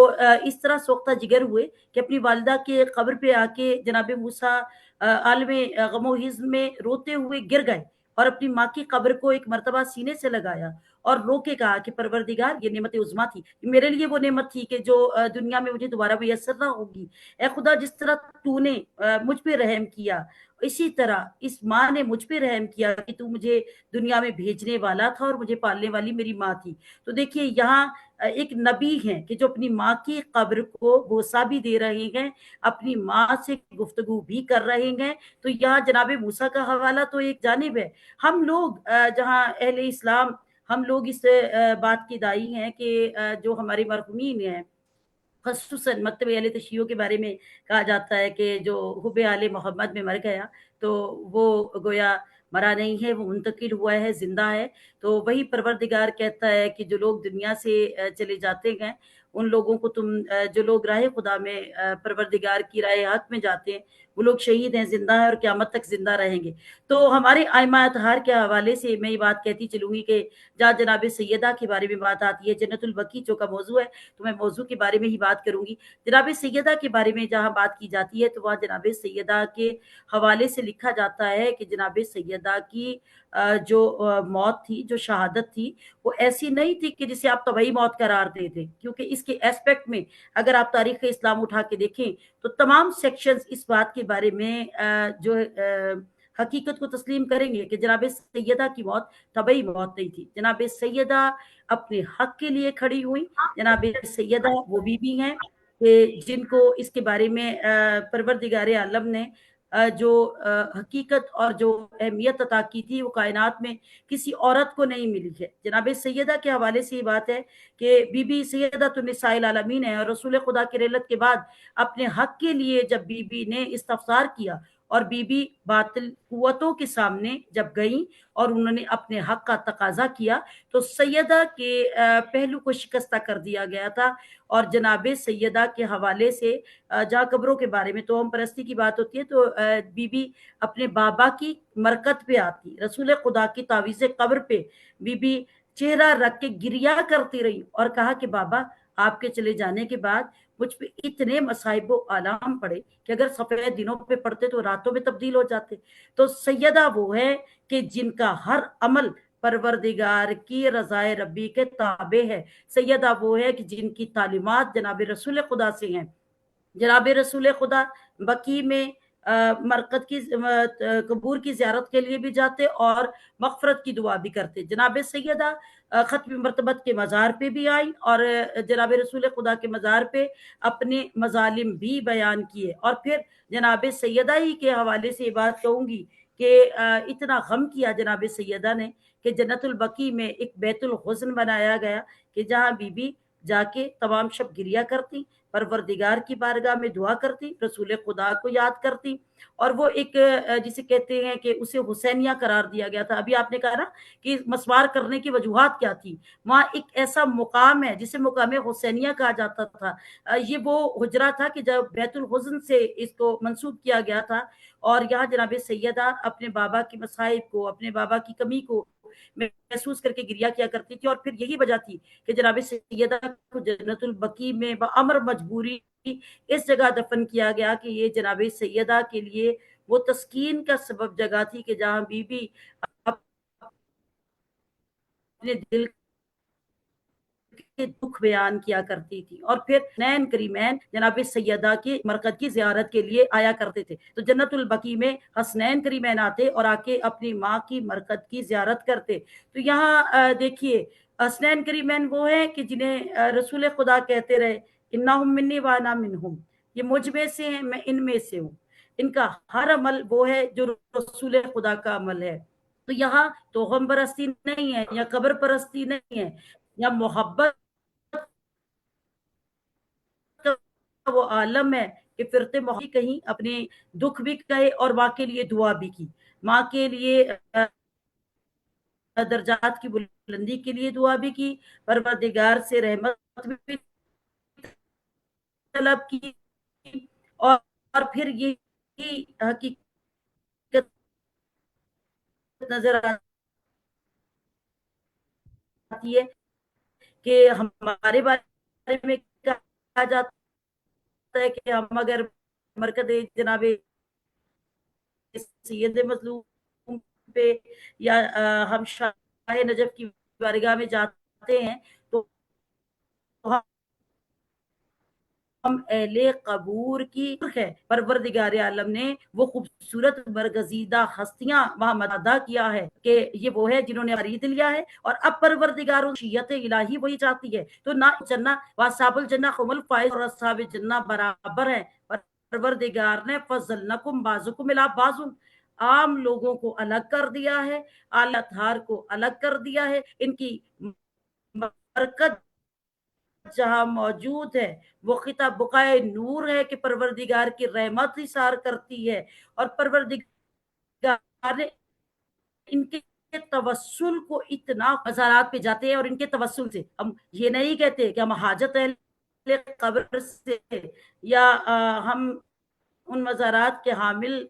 इस तरह सोख्ता जिगर हुए कि अपनी वालिदा के कब्र पे आके जनाब मूसा आलमे गमो हिज़्न में रोते हुए गिर गए और अपनी माँ की कब्र को एक मर्तबा सीने से लगाया और रो के कहा कि परवरदिगार, ये नेमत उज़्मा थी, मेरे लिए वो नेमत थी कि जो दुनिया में मुझे दोबारा मैसर ना होगी। ए खुदा, जिस तरह तूने मुझ पे रहम किया, इसी तरह इस माँ ने मुझ पे रहम किया कि तू मुझे दुनिया में भेजने वाला था और मुझे पालने वाली मेरी माँ थी। तो देखिए यहाँ एक नबी हैं कि जो अपनी माँ की कब्र को बोसा भी दे रहे हैं, अपनी माँ से गुफ्तगू भी कर रहे हैं। तो यहाँ जनाब मूसा का हवाला तो एक जानिब है। हम लोग जहाँ अहले इस्लाम, हम लोग इस बात के दाई हैं कि जो हमारे मरहुमीन हैं, ख़ुसूसन मकतब अहले तशय्युअ के बारे में कहा जाता है कि जो हुब्बे आले मोहम्मद में मर गया, तो वो गोया मरा नहीं है, वो मुंतकिल हुआ है, ज़िंदा है। तो वही परवरदिगार कहता है कि जो लोग दुनिया से चले जाते हैं, उन लोगों को तुम जो लोग राह खुदा में परवरदिगार की राह हक में जाते हैं वो लोग शहीद हैं, जिंदा हैं और क़यामत तक जिंदा रहेंगे। तो हमारे आइमा अतहार के हवाले से मैं ये बात कहती चलूंगी कि जहाँ जनाब सैयदा के बारे में बात आती है, जन्नतुल बकी जो का मौजू है, तो मैं मौजू के बारे में ही बात करूंगी। जनाब सैयदा के बारे में जहाँ बात की जाती है तो वहाँ जनाब सैयदा के हवाले से लिखा जाता है कि जनाब सैयदा की जो मौत थी, जो शहादत थी, वो ऐसी नहीं थी कि जिसे आप तबई मौत करार देते, क्योंकि इसके एस्पेक्ट में अगर आप तारीख इस्लाम उठा के देखें तो तमाम सेक्शंस इस बात के बारे में जो हकीकत को तस्लीम करेंगे कि जनाब सैयदा की मौत तबई मौत नहीं थी। जनाब सैयदा अपने हक के लिए खड़ी हुई। जनाब सैयदा वो बीबी हैं कि जिनको इसके बारे में परवरदिगार आलम ने जो हकीकत और जो अहमियत अता की थी वो कायनात में किसी औरत को नहीं मिली है। जनाब सैयदा के हवाले से ये बात है कि बीबी सैयदतुन्निसाइल आलमीन है और रसूल खुदा की रहलत के बाद अपने हक के लिए जब बीबी ने इस्तफसार किया और बीबी बातिल कुव्वतों के सामने जब गई और उन्होंने अपने हक का तकाजा किया तो सैयदा के पहलू को शिकस्ता कर दिया गया था। और जनाब सैयदा के हवाले से जहाँ कब्रों के बारे में तो हम परस्ती की बात होती है तो बीबी अपने बाबा की मरकत पे आती, रसूल खुदा की तावीज़ कब्र पे बीबी चेहरा रख के गिरिया करती रही और कहा कि बाबा आपके चले जाने के बाद मुझ पे इतने मसाइब आलाम पड़े कि अगर सफेद दिनों पे पड़ते तो रातों में तब्दील हो जाते। तो सैयदा वो है कि जिनका हर अमल परवरदिगार की रज़ाए रब्बी के ताबे है। सैयदा वो है कि जिनकी तालीमात जनाब रसूल खुदा से हैं। जनाब रसूल खुदा बकी में मरकत की कबूर की ज़ियारत के लिए भी जाते और मग़फ़रत की दुआ भी करते। जनाब सैयदा ख़त्म मरतबत के मज़ार पे भी आई और जनाब रसूल खुदा के मज़ार पे अपने मज़ालिम भी बयान किए। और फिर जनाब सैयदा ही के हवाले से ये बात कहूँगी कि इतना गम किया जनाब सैयदा ने कि जन्नतुल बकी में एक बैतुल हुज़्न बनाया गया कि जहाँ बीबी जाके तमाम शब गिरिया करती, परवरदिगार की बारगाह में दुआ करती, रसूल खुदा को याद करती। और वो एक जिसे कहते हैं कि उसे हुसैनिया करार दिया गया था। अभी आपने कहा ना कि मसवार करने की वजूहात क्या थी, वहाँ एक ऐसा मुकाम है जिसे मुकाम हुसैनिया कहा जाता था। ये वो हुजरा था कि जब बैतुल हुज़्न से इसको मंसूब किया गया था और यहाँ जनाब सैयदा अपने बाबा की मसाइब को, अपने बाबा की कमी को महसूस करके गिरिया किया करती थी। और फिर यही वजह थी कि जनाब सैयदा को जन्नतुल बकी में बअमर मजबूरी इस जगह दफन किया गया कि ये जनाब सैयदा के लिए वो तस्कीन का सबब जगह थी कि जहाँ बीबी अपने दिल के दुख बयान किया करती थी। और फिर नैन करीमैन जनाब सैयदा की मरकत की जियारत के लिए आया करते थे। तो जन्नतुल बकी में हसनैन करीमैन आते और आके अपनी माँ की मरकत की जियारत करते। तो यहाँ देखिए हसनैन करीमैन वो है कि जिन्हें रसूल खुदा कहते रहे इन्नहुम मिन्नी व अना मिनहुम, ये मुझ में से हैं, मैं इनमें से हूँ। इनका हर अमल वो है जो रसूल खुदा का अमल है। तो यहाँ तोहम परस्ती नहीं है या कब्र परस्ती नहीं है या मोहब्बत का वो आलम है कि फिरते मोहब्बत कहीं अपने दुख भी कहे और माँ के लिए दुआ भी की, माँ के लिए दर्जात की बुलंदी के लिए दुआ भी की, परवरदिगार से रहमत भी तलब की। और फिर ये हकीकत नजर आती है कि हमारे बारे में कहा जाता है कि हम अगर मरकज जनाब सैयद मजलूम पे या हम शाह नजफ की बारगाह में जाते हैं तो हम अहले कबूर की है। परवरदिगार आलम ने वो खूबसूरत बरगजीदा हस्तियां वहां अदा किया है कि ये वो है जिन्होंने खरीद लिया है और अब परवरदिगार शीयत इलाही वही चाहती है। तो ना जन्ना वासाबुल जन्ना खुमुल फाइज और अस्हाब जन्ना बराबर है। परवरदिगार ने फज़लनकुम बाज़ुकुम इला बाज़ुन, आम लोगों को अलग कर दिया है, आला थार को अलग कर दिया है। इनकी बरकत जहां मौजूद है वो खिताब बुकाए नूर है कि परवरदिगार की रहमत इशार करती है। और परवरदिगार ने इनके तवस्सुल को इतना मज़ारात पे जाते हैं और इनके तवस्सुल से हम ये नहीं कहते कि हम हाजत है قبر سے یا ہم ان مزارات کے حامل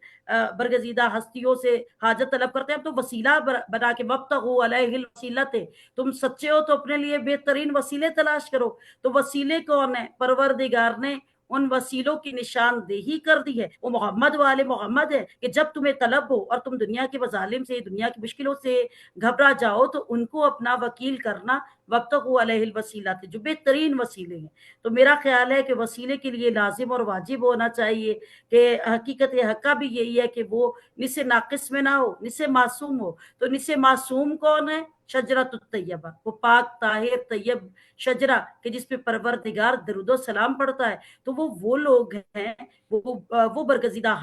برگزیدہ ہستیوں سے حاجت طلب کرتے ہیں، تو وسیلہ بنا کے وابتغوا علیہ الوسیلۃ، تم سچے ہو تو اپنے لیے بہترین وسیلے تلاش کرو۔ تو وسیلے کون ہیں؟ پروردگار نے ان وسیلوں کی نشاندہی کر دی ہے، وہ محمد والے محمد ہے، کہ جب تمہیں طلب ہو اور تم دنیا کے مظالم سے، دنیا کی مشکلوں سے گھبرا جاؤ، تو ان کو اپنا وکیل کرنا، وابتغوا علیہ الوسیلۃ، جو بہترین وسیلے ہیں۔ تو میرا خیال ہے کہ وسیلے کے لیے لازم اور واجب ہونا چاہیے کہ حقیقت حقہ بھی یہی ہے کہ وہ نس ناقص میں نہ ہو، نس معصوم ہو۔ تو نس معصوم کون ہے؟ شجرۃ الطیبہ، وہ پاک طاہر طیب شجرہ کہ جس پہ پروردگار درود و سلام پڑھتا ہے۔ تو وہ لوگ ہیں، وہ برگزیدہ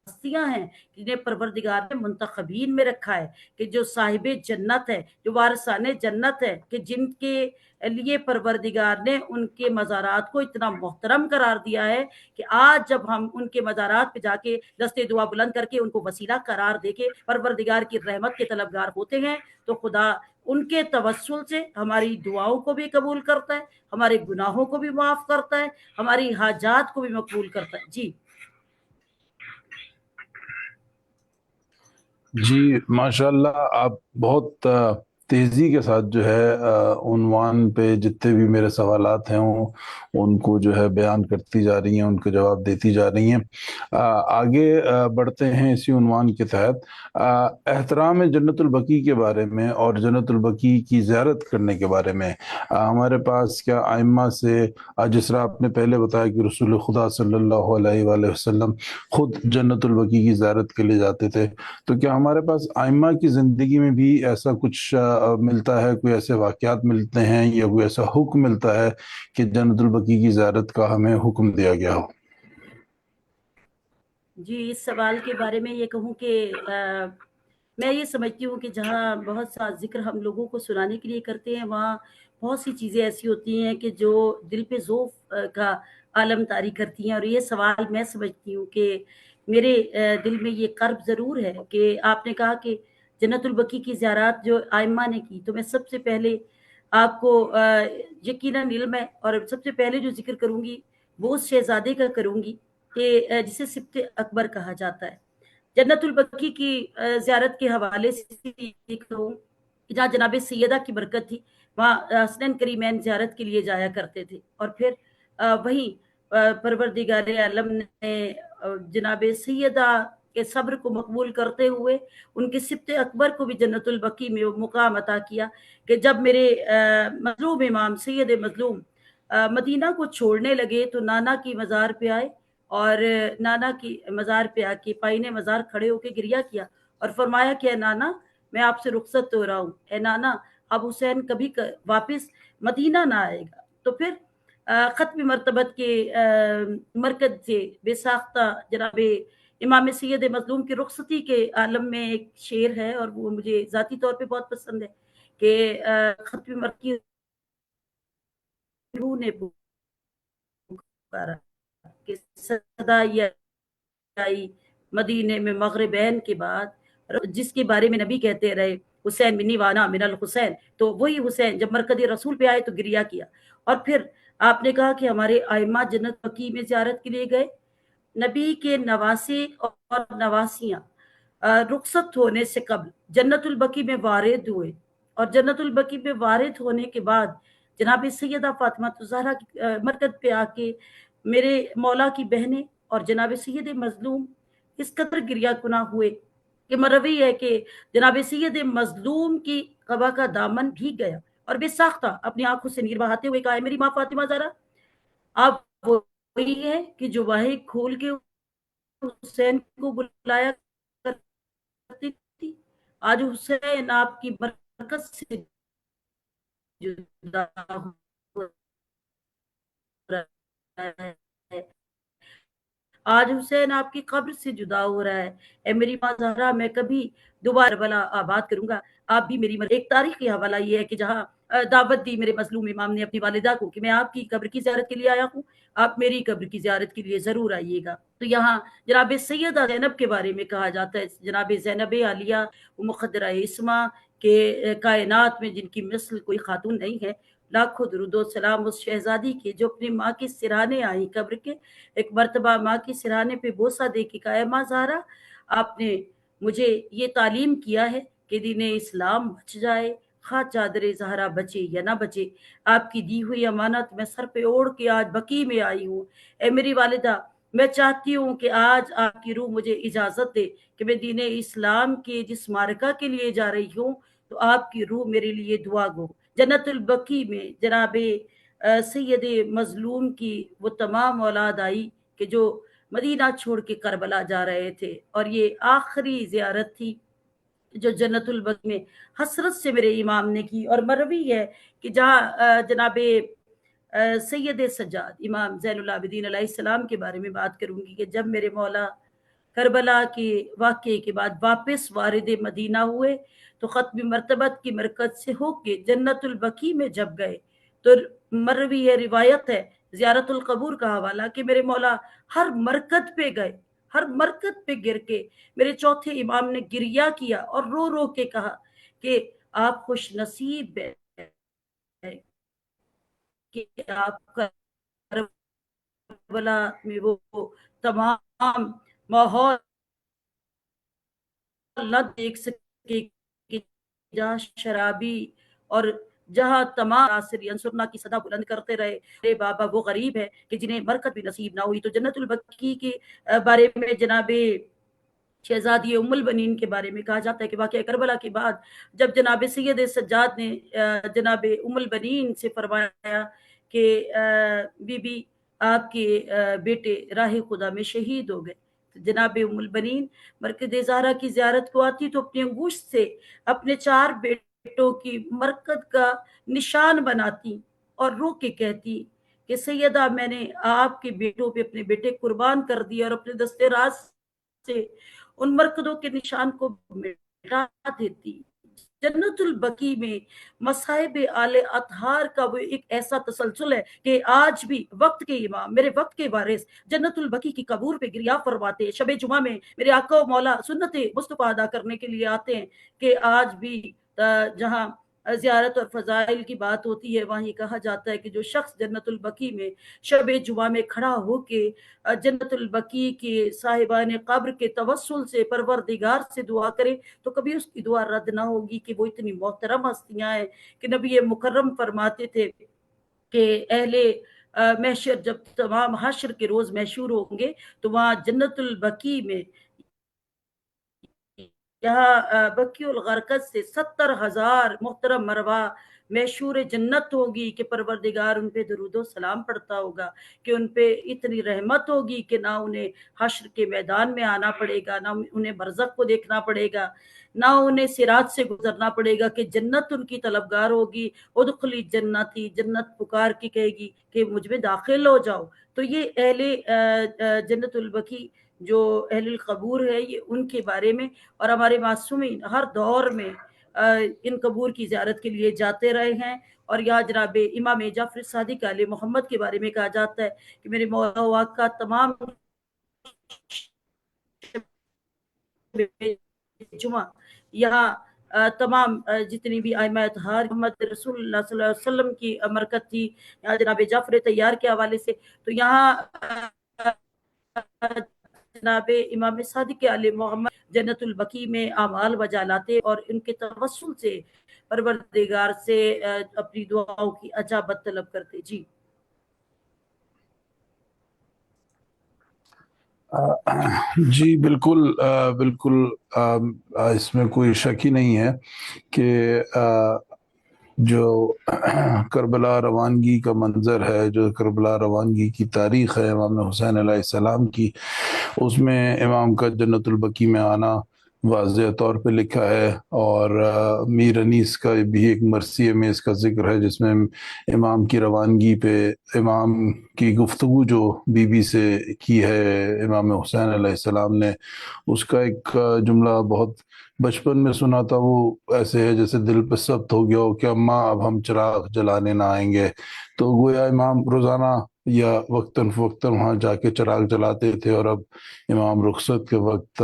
ہستیاں ہیں جنہیں پروردگار نے منتخبین میں رکھا ہے، کہ جو صاحب جنت ہے، جو وارثان جنت ہے، کہ جن کے لیے پروردگار نے ان کے مزارات کو اتنا محترم قرار دیا ہے کہ آج جب ہم ان کے مزارات پہ جا کے دستے دعا بلند کر کے ان کو وسیلہ قرار دے کے پروردگار کی رحمت کے طلبگار ہوتے ہیں، تو خدا ان کے توسل سے ہماری دعاؤں کو بھی قبول کرتا ہے، ہمارے گناہوں کو بھی معاف کرتا ہے، ہماری حاجات کو بھی مقبول کرتا ہے۔ جی جی ماشاءاللہ، آپ بہت تیزی کے ساتھ جو ہے عنوان پہ جتنے بھی میرے سوالات ہیں ان کو جو ہے بیان کرتی جا رہی ہیں، ان کے جواب دیتی جا رہی ہیں۔ آگے بڑھتے ہیں اسی عنوان کے تحت احترام جنت البقیع کے بارے میں اور جنت البقیع کی زیارت کرنے کے بارے میں ہمارے پاس کیا ائمہ سے، جس طرح آپ نے پہلے بتایا کہ رسول خدا صلی اللہ علیہ وآلہ وسلم خود جنت البقیع کی زیارت کے لیے جاتے تھے، تو کیا ہمارے پاس ائمہ کی زندگی میں بھی ایسا کچھ ملتا ہے، کوئی ایسے واقعات ملتے ہیں یا کوئی ایسا حکم ملتا ہے کہ جنت البقیع کی زیارت کا ہمیں حکم دیا گیا ہو؟ جی، اس سوال کے بارے میں یہ کہوں کہ میں یہ سمجھتی ہوں کہ جہاں بہت سا ذکر ہم لوگوں کو سنانے کے لیے کرتے ہیں، وہاں بہت سی چیزیں ایسی ہوتی ہیں کہ جو دل پہ ذوف کا عالم طاری کرتی ہیں، اور یہ سوال میں سمجھتی ہوں کہ میرے دل میں یہ قرب ضرور ہے کہ آپ نے کہا کہ جنت البقیع کی زیارات جو ائمہ نے کی، تو میں سب سے پہلے آپ کو یقیناً علم ہے، اور سب سے پہلے جو ذکر کروں گی وہ اس شہزادے کا کروں گی کہ جسے سبط اکبر کہا جاتا ہے۔ جنت البقیع کی زیارت کے حوالے سے یہ کہوں کہ جہاں جناب سیدہ کی برکت تھی، وہاں حسنین کریمین زیارت کے لیے جایا کرتے تھے، اور پھر وہیں پروردگار عالم نے جناب سیدہ کے صبر کو مقبول کرتے ہوئے ان کے سبط اکبر کو بھی جنت البقیع میں مقام عطا کیا کہ جب میرے مظلوم امام سید مظلوم مدینہ کو چھوڑنے لگے، تو نانا کی مزار پہ آئے، اور نانا کی مزار پہ آ کے پائنے مزار کھڑے ہو کے گریہ کیا اور فرمایا کہ اے نانا، میں آپ سے رخصت ہو رہا ہوں، اے نانا اب حسین کبھی واپس مدینہ نہ آئے گا۔ تو پھر ختم مرتبت کے مرکز سے بے ساختہ جناب امام سید مظلوم کی رخصتی کے عالم میں ایک شعر ہے، اور وہ مجھے ذاتی طور پہ بہت پسند ہے کہ ختم مرتبت کی روح نے پکارا کہ صدا یہ آئی مدینے میں مغربین کے بعد، جس کے بارے میں نبی کہتے رہے حسین منی وانا من الحسین، تو وہی حسین جب مرکز رسول پہ آئے تو گریہ کیا۔ اور پھر آپ نے کہا کہ ہمارے ائمہ جنت البقیع میں زیارت کے لیے گئے، نبی کے نواسے اور نواسیاں رخصت ہونے سے قبل جنت البقیع میں وارد ہوئے، اور جنت البقیع میں وارد ہونے کے بعد جناب سیدہ فاطمہ الزہرا کی مرکز پہ آ کے میرے مولا کی بہنیں اور جناب سید مظلوم اس قدر گریہ کناں ہوئے کہ مروی ہے کہ جناب سید مظلوم کی قبا کا دامن بھیگ گیا، اور بے ساختہ اپنی آنکھوں سے نیر بہاتے ہوئے کہا، میری ماں فاطمہ زہرا آپ وہی ہے کہ جو باہیں کھول کے حسین کو بلایا کرتی تھی، آج حسین آپ کی برکت سے جدا ہو رہا ہے، آج حسین آپ کی قبر سے جدا ہو رہا ہے، اے میری ماں زہرا میں کبھی دوبارہ بلا آباد کروں گا، آپ بھی میری ایک تاریخی حوالہ یہ ہے کہ جہاں دعوت دی میرے مظلوم امام نے اپنی والدہ کو کہ میں آپ کی قبر کی زیارت کے لیے آیا ہوں، آپ میری قبر کی زیارت کے لیے ضرور آئیے گا۔ تو یہاں جناب سیدہ زینب کے بارے میں کہا جاتا ہے، جناب زینب عالیہ وہ مقدرہ اسما کہ کائنات میں جن کی مثل کوئی خاتون نہیں ہے، लाखों दुरूद व सलाम उस शहजादी के जो अपनी माँ के सिरहाने आई कब्र के। एक मर्तबा माँ के सिरहाने पे बोसा दे के कहा, माँ ज़हरा, आपने मुझे ये तालीम किया है कि दीन इस्लाम बच जाए, खा चादर ज़हरा बचे या ना बचे। आपकी दी हुई अमानत मैं सर पे ओढ़ के आज बकी में आई हूँ। ए मेरी वालिदा, मैं चाहती हूँ कि आज आपकी रूह मुझे इजाज़त दे कि मैं दीन इस्लाम के जिस मारका के लिए जा रही हूँ, तो आपकी रूह मेरे लिए दुआ गो। जन्नतुल बकी में जनाबे सैयद मजलूम की वो तमाम औलाद आई कि जो मदीना छोड़ के करबला जा रहे थे, और ये आखिरी ज़ियारत थी जो जन्नतुल बकी में हसरत से मेरे इमाम ने की। और मरवी है कि जहाँ जनाबे सैयद सज्जाद इमाम ज़ैनुल आबिदीन अलैहिस्सलाम के बारे में बात करूंगी कि जब मेरे मौला करबला के वाक़े के बाद वापस वारिद मदीना हुए, तो ख़त्म मरतबत की मरकज़ से होके जन्नतुल बकी में जब गए, तो मरवी है, रिवायत है, ज़ियारतुल कबूर का हवाला कि मेरे मौला हर मरकत पे गए, हर मरकत पे गिर के मेरे चौथे इमाम ने गिरिया किया और रो रो के कहा कि आप खुश नसीब है कि आप करबला में वो तमाम माहौल न देख सके कि जहाँ शराबी और जहाँ तमाम नासिर यंसुरना की सदा बुलंद करते रहे। अरे बाबा वो गरीब है कि जिन्हें बरकत भी नसीब ना हुई। तो जन्नतुल बकी के बारे में जनाबे शहजादी उम्मुल बनीन के बारे में कहा जाता है कि वाक़या करबला के बाद जब जनाब सैयद सज्जाद ने जनाब उम्मुल बनीन से फरमाया कि बीबी आपके बेटे राह खुदा में शहीद हो गए, तो जनाब उम्मुल बनीन मरकज़ ज़हरा की ज़ियारत को आती तो अपनी अंगूष्ठ से अपने 4 बेटों की मरकत का निशान बनाती और रो के कहती कि सैयदा, मैंने आपके बेटों पे अपने बेटे कुर्बान कर दिए और अपने दस्ते राज से उन मरकदों के निशान को मिटा देती। जन्नतुल बकी में मसाहिब आले अतहार का वो एक ऐसा तसलसल है कि आज भी वक्त के इमाम, मेरे वक्त के वारिस जन्नतुल बकी की कबूर पे गिरिया फरमाते। शबे जुमा में मेरे आका व मौला सुन्नत मुस्तफा अदा करने के लिए आते हैं कि आज भी जहाँ ज़ियारत और फ़ज़ाइल की बात होती है, वहीं कहा जाता है कि जो शख्स जन्नतुल बकी में शबे जुमा में खड़ा होके जन्नतुल बकी के साहिबान कब्र के तवस्सुल से परवरदिगार से दुआ करे, तो कभी उसकी दुआ रद्द ना होगी कि वो इतनी मोहतरम हस्तियां हैं कि नबी मुकर्रम फरमाते थे कि अहले महशर जब तमाम हश्र के रोज महशूर होंगे, तो वहाँ जन्नतुल बकी में यहाँ बकीउल गरकत से 70,000 मोहतरम मरवा मैशूर जन्नत होगी कि परवरदिगार उन पे दरूदो सलाम पड़ता होगा, कि उन पे इतनी रहमत होगी कि ना उन्हें हश्र के मैदान में आना पड़ेगा, ना उन्हें बरज़ख को देखना पड़ेगा, ना उन्हें सिरात से गुजरना पड़ेगा, कि जन्नत उनकी तलबगार होगी। उदखुली जन्नती, जन्नत पुकार की कहेगी कि मुझ में दाखिल हो जाओ। तो ये अहले जन्नतुल बकी जो अहलुल कबूर है, ये उनके बारे में, और हमारे मासूमीन हर दौर में इन कबूर की ज़ियारत के लिए जाते रहे हैं। और यहाँ जनाब इमाम जाफर सादिक आले मोहम्मद के बारे में कहा जाता है कि मेरे मौला का तमाम जुमा यहाँ तमाम जितनी भी आइमा अतहार मोहम्मद रसूलुल्लाह सल्लल्लाहु अलैहि वसल्लम की मरकत थी, यहाँ जनाब जाफर तैयार के हवाले से, तो यहाँ जनाब इमाम सादिक आले मोहम्मद जन्नतुल बकी में आमाल बजा लाते और इनके तवस्सुल से परवरदिगार से अपनी दुआओं की अजाबत तलब करते। जी जी बिल्कुल, बिल्कुल, इसमें कोई शक ही नहीं है कि जो करबला रवानगी का मंज़र है, जो करबला रवानगी की तारीख़ है इमाम हुसैन अलैहिस्सलाम की, उसमें इमाम का जन्नतुल बकी में आना वाज़ेह तौर पे लिखा है। और मीर अनीस का भी एक मरसिये में इसका ज़िक्र है, जिसमें इमाम की रवानगी पे इमाम की गुफ्तगू जो बीबी से की है इमाम हुसैन अलैहिस्सलाम ने, उसका एक जुमला बहुत बचपन में सुना था, वो ऐसे है जैसे दिल पे सख्त हो गया हो कि अम्मा अब हम चिराग जलाने ना आएंगे। तो गोया इमाम रोज़ाना या वक्तन फ़वक्तन वहाँ जाके चिराग जलाते थे, और अब इमाम रुखसत के वक्त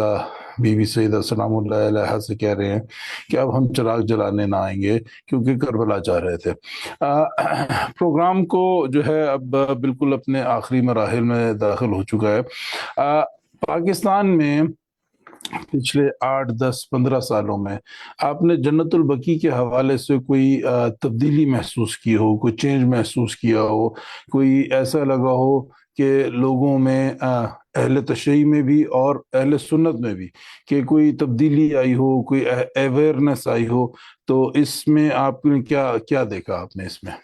बीवी सईदा सलामुल्लाह अलैहा से कह रहे हैं कि अब हम चिराग जलाने ना आएंगे क्योंकि करबला जा रहे थे। प्रोग्राम को जो है अब बिल्कुल अपने आखिरी मराहिल में दाखिल हो चुका है। पाकिस्तान में पिछले 8, 10, 15 सालों में आपने जन्नतुल बकी के हवाले से कोई तब्दीली महसूस की हो, कोई चेंज महसूस किया हो, कोई ऐसा लगा हो कि लोगों में अहले तशय्युई में भी और अहले सुन्नत में भी कि कोई तब्दीली आई हो, कोई अवेयरनेस आई हो, तो इसमें आपने क्या क्या देखा आपने इसमें?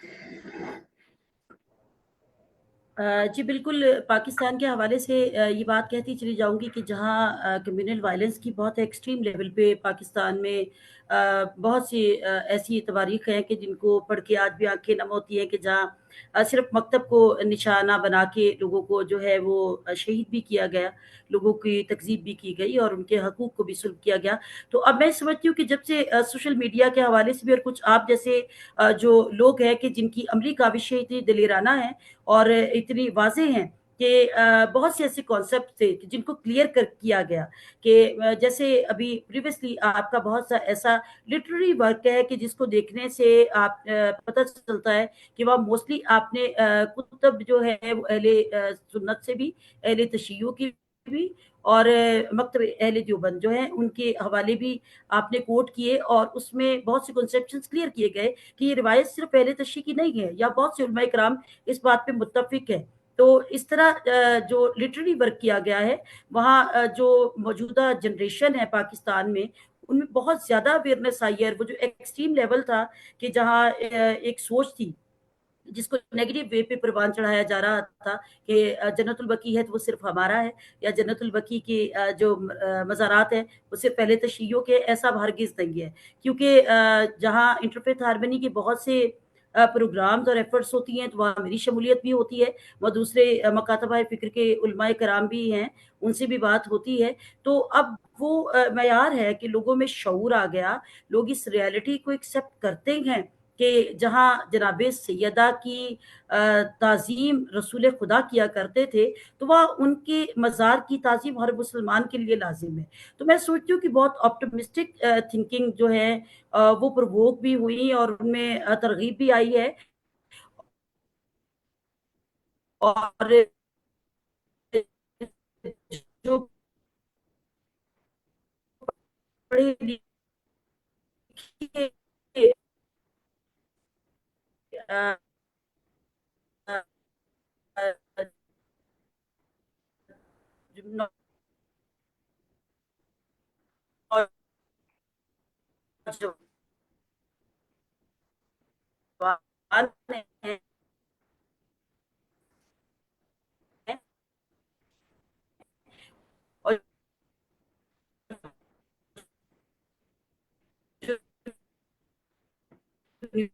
जी बिल्कुल, पाकिस्तान के हवाले से ये बात कहती चली जाऊँगी कि जहाँ कम्युनल वायलेंस की बहुत एक्सट्रीम लेवल पे पाकिस्तान में बहुत सी ऐसी तवारीख़ हैं कि जिनको पढ़ के आज भी आँखें नम होती हैं कि जहाँ सिर्फ़ मकतब को निशाना बना के लोगों को जो है वो शहीद भी किया गया, लोगों की तकज़ीब भी की गई और उनके हकूक़ को भी सुल्ब किया गया। तो अब मैं समझती हूँ कि जब से सोशल मीडिया के हवाले से भी और कुछ आप जैसे जो लोग हैं कि जिनकी अमली काविशें इतनी दलेराना हैं और इतनी वाज़ेह हैं कि बहुत से ऐसे कॉन्सेप्ट थे कि जिनको क्लियर कर किया गया कि जैसे अभी प्रीवियसली आपका बहुत सा ऐसा लिटरेरी वर्क है कि जिसको देखने से आप पता चलता है कि वह मोस्टली आपने कुतुब जो है वो अहले सुन्नत से भी, अहले तशय्युह की भी और मकतब अहले देवबंद जो है उनके हवाले भी आपने कोट किए और उसमें बहुत से कॉन्सेप्शंस क्लियर किए गए कि ये रिवायत सिर्फ अहले तशय्युह की नहीं है या बहुत से उलमाए किराम इस बात पे मुत्तफिक है। तो इस तरह जो लिटरेरी वर्क किया गया है वहाँ जो मौजूदा जनरेशन है पाकिस्तान में उनमें बहुत ज़्यादा अवेयरनेस आई है। वो जो एक्सट्रीम लेवल था कि जहाँ एक सोच थी जिसको नेगेटिव वे पे परवान चढ़ाया जा रहा था कि जन्नतुल बकी है तो वो सिर्फ हमारा है या जन्नतुल बकी के जो मज़ारात हैं वो सिर्फ पहले तशय्युह के, ऐसा हरगिज़ नहीं है। क्योंकि जहाँ इंटरफेथ हार्मनी के बहुत से प्रोग्राम्स और एफर्ट्स होती हैं तो वहाँ मेरी शमूलियत भी होती है, वहाँ दूसरे मकातबा फ़िक्र के उलमाए कराम भी हैं, उनसे भी बात होती है। तो अब वो मयार है कि लोगों में शऊर आ गया, लोग इस रियलिटी को एक्सेप्ट करते हैं कि जहाँ जनाबे सैयदा की ताज़ीम रसूल खुदा किया करते थे, तो वह उनके मज़ार की ताज़ीम हर मुसलमान के लिए लाज़िम है। तो मैं सोचती हूँ कि बहुत ऑप्टिमिस्टिक थिंकिंग जो है वो प्रोवोक भी हुई और उनमें तरग़ीब भी आई है और जो पढ़े-लिखे अ अ अ, जो नौजवान हैं और जो न्यू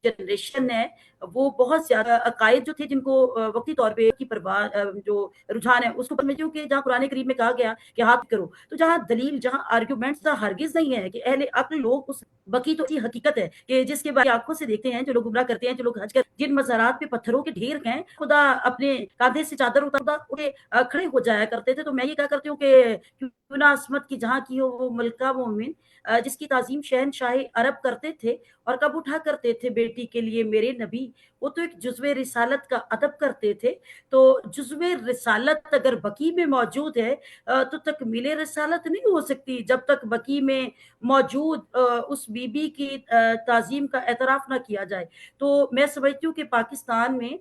जनरेशन है, वो बहुत ज़्यादा अकायद जो थे जिनको वक़्ती तौर पे की परवाह जो रुझान है उसको समझती हूँ कि जहाँ कुरान करीम में कहा गया कि हाथ करो, तो जहाँ दलील, जहाँ आर्गुमेंट्स का हरगिज़ नहीं है कि अहले अक्ल लोग उस बकी तो ऐसी हकीकत है कि जिसके बारे आँखों से देखते हैं, जो लोग गुमराह करते हैं, जो लोग हज कर जिन मज़ारात पे पत्थरों के ढेर हैं, खुदा अपने काँधे से चादर उतारता उठे खड़े हो जाया करते थे। तो मैं ये कहा करती हूँ कि क्यों ना अस्मत की जहाँ की हो वो मलका मोमिन जिसकी ताज़ीम शहंशाह अरब करते थे और कब उठा करते थे बेटी के लिए मेरे नबी, वो तो एक जुज़्वे रिसालत का अदब करते थे। तो जुज़्वे रिसालत अगर बकी में मौजूद है तो तकमीले रिसालत नहीं हो सकती जब तक बकी में मौजूद उस बीबी की ताज़ीम का एतराफ़ ना किया जाए। तो मैं समझती हूँ कि पाकिस्तान में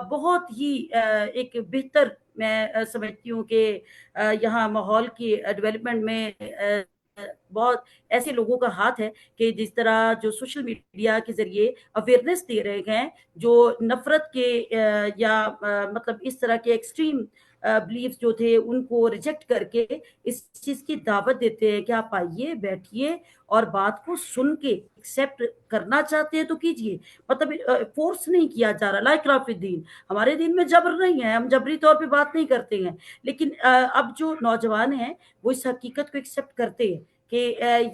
बहुत ही एक बेहतर मैं समझती हूँ कि यहाँ माहौल की डेवलपमेंट में बहुत ऐसे लोगों का हाथ है कि जिस तरह जो सोशल मीडिया के ज़रिए अवेयरनेस दे रहे हैं, जो नफ़रत के या मतलब इस तरह के एक्सट्रीम बिलीफ्स जो थे उनको रिजेक्ट करके इस चीज़ की दावत देते हैं कि आप आइए, बैठिए और बात को सुन के एक्सेप्ट करना चाहते हैं तो कीजिए। मतलब फ़ोर्स नहीं किया जा रहा, ला इकराह फ़िद्दीन। हमारे दीन में जबर नहीं है, हम जबरी तौर पे बात नहीं करते हैं। लेकिन अब जो नौजवान हैं, वो इस हकीकत को एक्सेप्ट करते हैं कि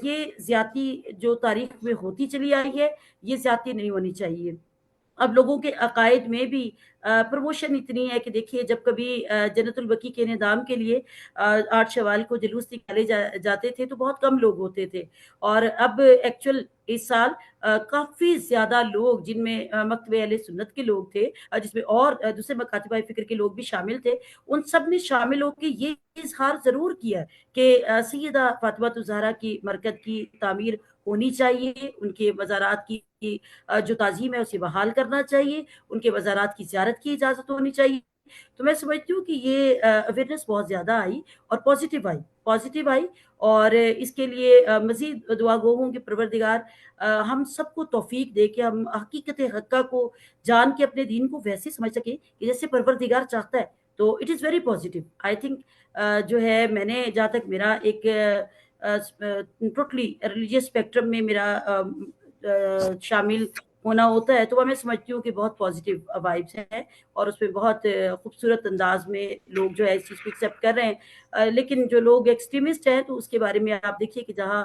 ये ज़्यादती जो तारीख़ में होती चली आई है, ये ज़्यादती नहीं होनी चाहिए। اب لوگوں کے عقائد میں بھی پروموشن اتنی ہے کہ دیکھیے جب کبھی جنت البقیع کے انہدام کے لیے 8 شوال کو جلوس نکالے جاتے تھے تو بہت کم لوگ ہوتے تھے، اور اب ایکچوئل اس سال کافی زیادہ لوگ، جن میں مکتب اہل سنت کے لوگ تھے، جس میں اور دوسرے مکاتب فکر کے لوگ بھی شامل تھے، ان سب نے شامل ہو کے یہ اظہار ضرور کیا کہ سیدہ فاطمہ الزہرا کی مرکز کی تعمیر ہونی چاہیے، ان کے مزارات کی جو تعظیم ہے اسے بحال کرنا چاہیے، ان کے مزارات کی زیارت کی اجازت ہونی چاہیے۔ تو میں سمجھتی ہوں کہ یہ اویئرنیس بہت زیادہ آئی اور پازیٹیو آئی، اور اس کے لیے مزید دعا گو ہوں کہ پروردگار ہم سب کو توفیق دے کہ ہم حقیقت حقہ کو جان کے اپنے دین کو ویسے سمجھ سکیں کہ جیسے پروردگار چاہتا ہے۔ تو it is very positive, I think جو ہے میں نے جہاں تک میرا ایک ٹوٹلی ریلیجیس اسپیکٹرم میں میرا شامل ہونا ہوتا ہے، تو میں سمجھتی ہوں کہ بہت پازیٹیو وائبس ہیں، اور اس میں بہت خوبصورت انداز میں لوگ جو ہے اس چیز کو ایکسیپٹ کر رہے ہیں۔ لیکن جو لوگ ایکسٹریمسٹ ہیں تو اس کے بارے میں آپ دیکھیے کہ جہاں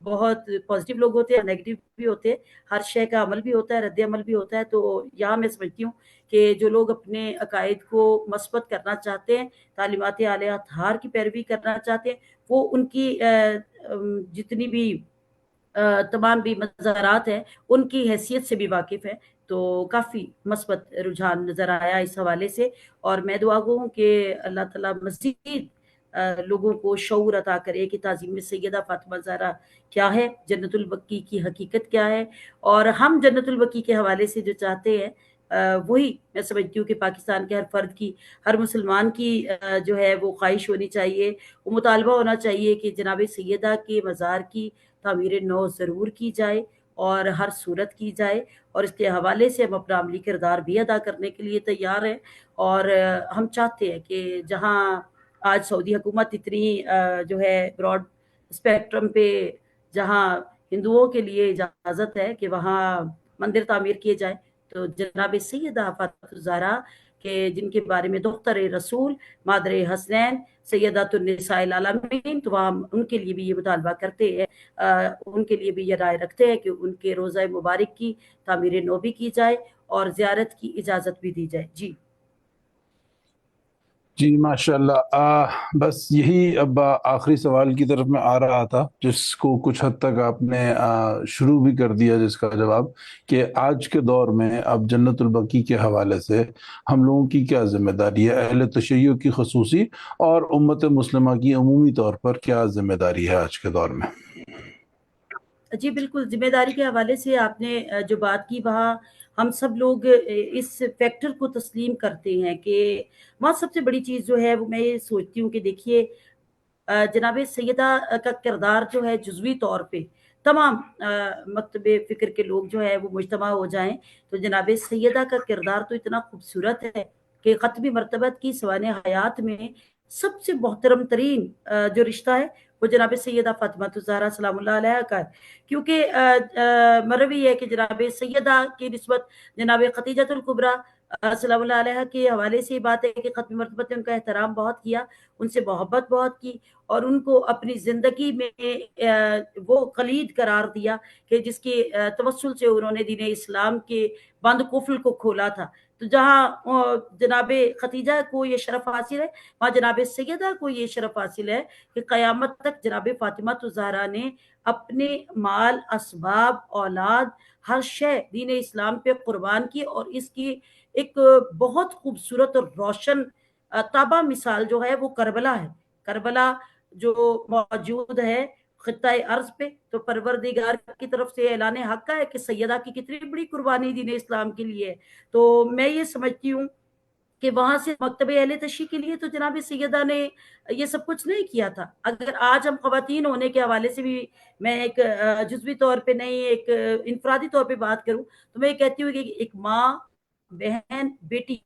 بہت پازیٹیو لوگ ہوتے ہیں، نیگیٹو بھی ہوتے ہیں، ہر شے کا عمل بھی ہوتا ہے، رد عمل بھی ہوتا ہے۔ تو یہاں میں سمجھتی ہوں کہ جو لوگ اپنے عقائد کو مثبت کرنا چاہتے ہیں، تعلیمات اعلی اطہار کی پیروی کرنا چاہتے ہیں، وہ ان کی جتنی بھی تمام بھی مزارات ہیں ان کی حیثیت سے بھی واقف ہے، تو کافی مثبت رجحان نظر آیا اس حوالے سے۔ اور میں دعا گو ہوں کہ اللہ تعالیٰ مزید لوگوں کو شعور عطا کرے کہ تعظیم سیدہ فاطمہ زہرا کیا ہے، جنت البقیع کی حقیقت کیا ہے، اور ہم جنت البقیع کے حوالے سے جو چاہتے ہیں وہی میں سمجھتی ہوں کہ پاکستان کے ہر فرد کی، ہر مسلمان کی جو ہے وہ خواہش ہونی چاہیے، وہ مطالبہ ہونا چاہیے کہ جناب سیدہ کے مزار کی تعمیر نو ضرور کی جائے اور ہر صورت کی جائے، اور اس کے حوالے سے ہم اپنا عملی کردار بھی ادا کرنے کے لیے تیار ہیں۔ اور ہم چاہتے ہیں کہ جہاں آج سعودی حکومت اتنی جو ہے براڈ اسپیکٹرم پہ جہاں ہندوؤں کے لیے اجازت ہے کہ وہاں مندر تعمیر کیے جائے، تو جناب سیدہ فاطمہ الزہرا کہ جن کے بارے میں دختر رسول، مادر حسنین، سیدات النساء العالمین، تو ہم ان کے لیے بھی یہ مطالبہ کرتے ہیں، ان کے لیے بھی یہ رائے رکھتے ہیں کہ ان کے روضہ مبارک کی تعمیر نو بھی کی جائے اور زیارت کی اجازت بھی دی جائے۔ جی جی ماشاء اللہ، بس یہی اب آخری سوال کی طرف میں آ رہا تھا، جس کو کچھ حد تک آپ نے شروع بھی کر دیا، جس کا جواب کہ آج کے دور میں اب جنت البقیع کے حوالے سے ہم لوگوں کی کیا ذمہ داری ہے، اہل تشیع کی خصوصی اور امت مسلمہ کی عمومی طور پر کیا ذمہ داری ہے آج کے دور میں؟ جی بالکل، ذمہ داری کے حوالے سے آپ نے جو بات کی، وہاں ہم سب لوگ اس فیکٹر کو تسلیم کرتے ہیں کہ وہاں سب سے بڑی چیز جو ہے وہ میں یہ سوچتی ہوں کہ دیکھیے جناب سیدہ کا کردار جو ہے جزوی طور پہ تمام مکتب فکر کے لوگ جو ہے وہ مجتمع ہو جائیں تو جناب سیدہ کا کردار تو اتنا خوبصورت ہے کہ ختمی مرتبت کی سوانح حیات میں سب سے محترم ترین جو رشتہ ہے وہ جناب سیدہ فاطمہ الزہرا سلام اللہ علیہ کا ہے، کیونکہ مروی ہے کہ جناب سیدہ کی نسبت جناب خدیجہ الکبریٰ سلام اللہ علیہ کے حوالے سے یہ بات ہے کہ ختمی مرتبت نے ان کا احترام بہت کیا، ان سے محبت بہت کی، اور ان کو اپنی زندگی میں وہ خلید قرار دیا کہ جس کے توسل سے انہوں نے دین اسلام کے بند قفل کو کھولا تھا۔ تو جہاں جناب خدیجہ کو یہ شرف حاصل ہے، وہاں جناب سیدہ کو یہ شرف حاصل ہے کہ قیامت تک جناب فاطمہ الزہرا نے اپنے مال، اسباب، اولاد، ہر شے دین اسلام پہ قربان کی، اور اس کی ایک بہت خوبصورت اور روشن تابع مثال جو ہے وہ کربلا ہے۔ کربلا جو موجود ہے خطۂ ارض پہ، تو پروردگار کی طرف سے اعلان حق ہے کہ سیدہ کی کتنی بڑی قربانی دین اسلام کے لیے ہے۔ تو میں یہ سمجھتی ہوں کہ وہاں سے مکتب اہل تشیع کے لیے تو جناب سیدہ نے یہ سب کچھ نہیں کیا تھا۔ اگر آج ہم خواتین ہونے کے حوالے سے بھی میں ایک جزوی طور پہ نہیں، ایک انفرادی طور پہ بات کروں تو میں یہ کہتی ہوں کہ ایک ماں، بہن، بیٹی،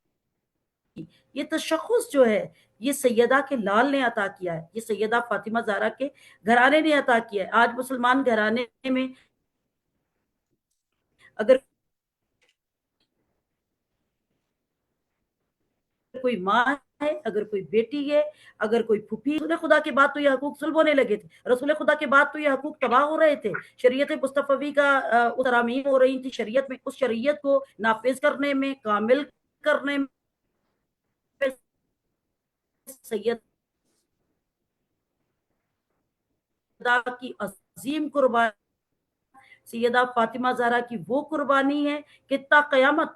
یہ تشخص جو ہے یہ سیدہ کے لال نے عطا کیا ہے، یہ سیدہ فاطمہ زہرا کے گھرانے نے عطا کیا ہے۔ آج مسلمان گھرانے میں اگر کوئی ماں ہے، اگر کوئی بیٹی ہے، اگر کوئی پھوپھی، رسول خدا کے بعد تو یہ حقوق سلب ہونے لگے تھے، رسول خدا کے بعد تو یہ حقوق تباہ ہو رہے تھے، شریعت مصطفی کا ترامیم ہو رہی تھی شریعت میں، اس شریعت کو نافذ کرنے میں، کامل کرنے میں سیدہ کی عظیم قربانی، سیدہ فاطمہ زہرا کی وہ قربانی ہے کہ تا قیامت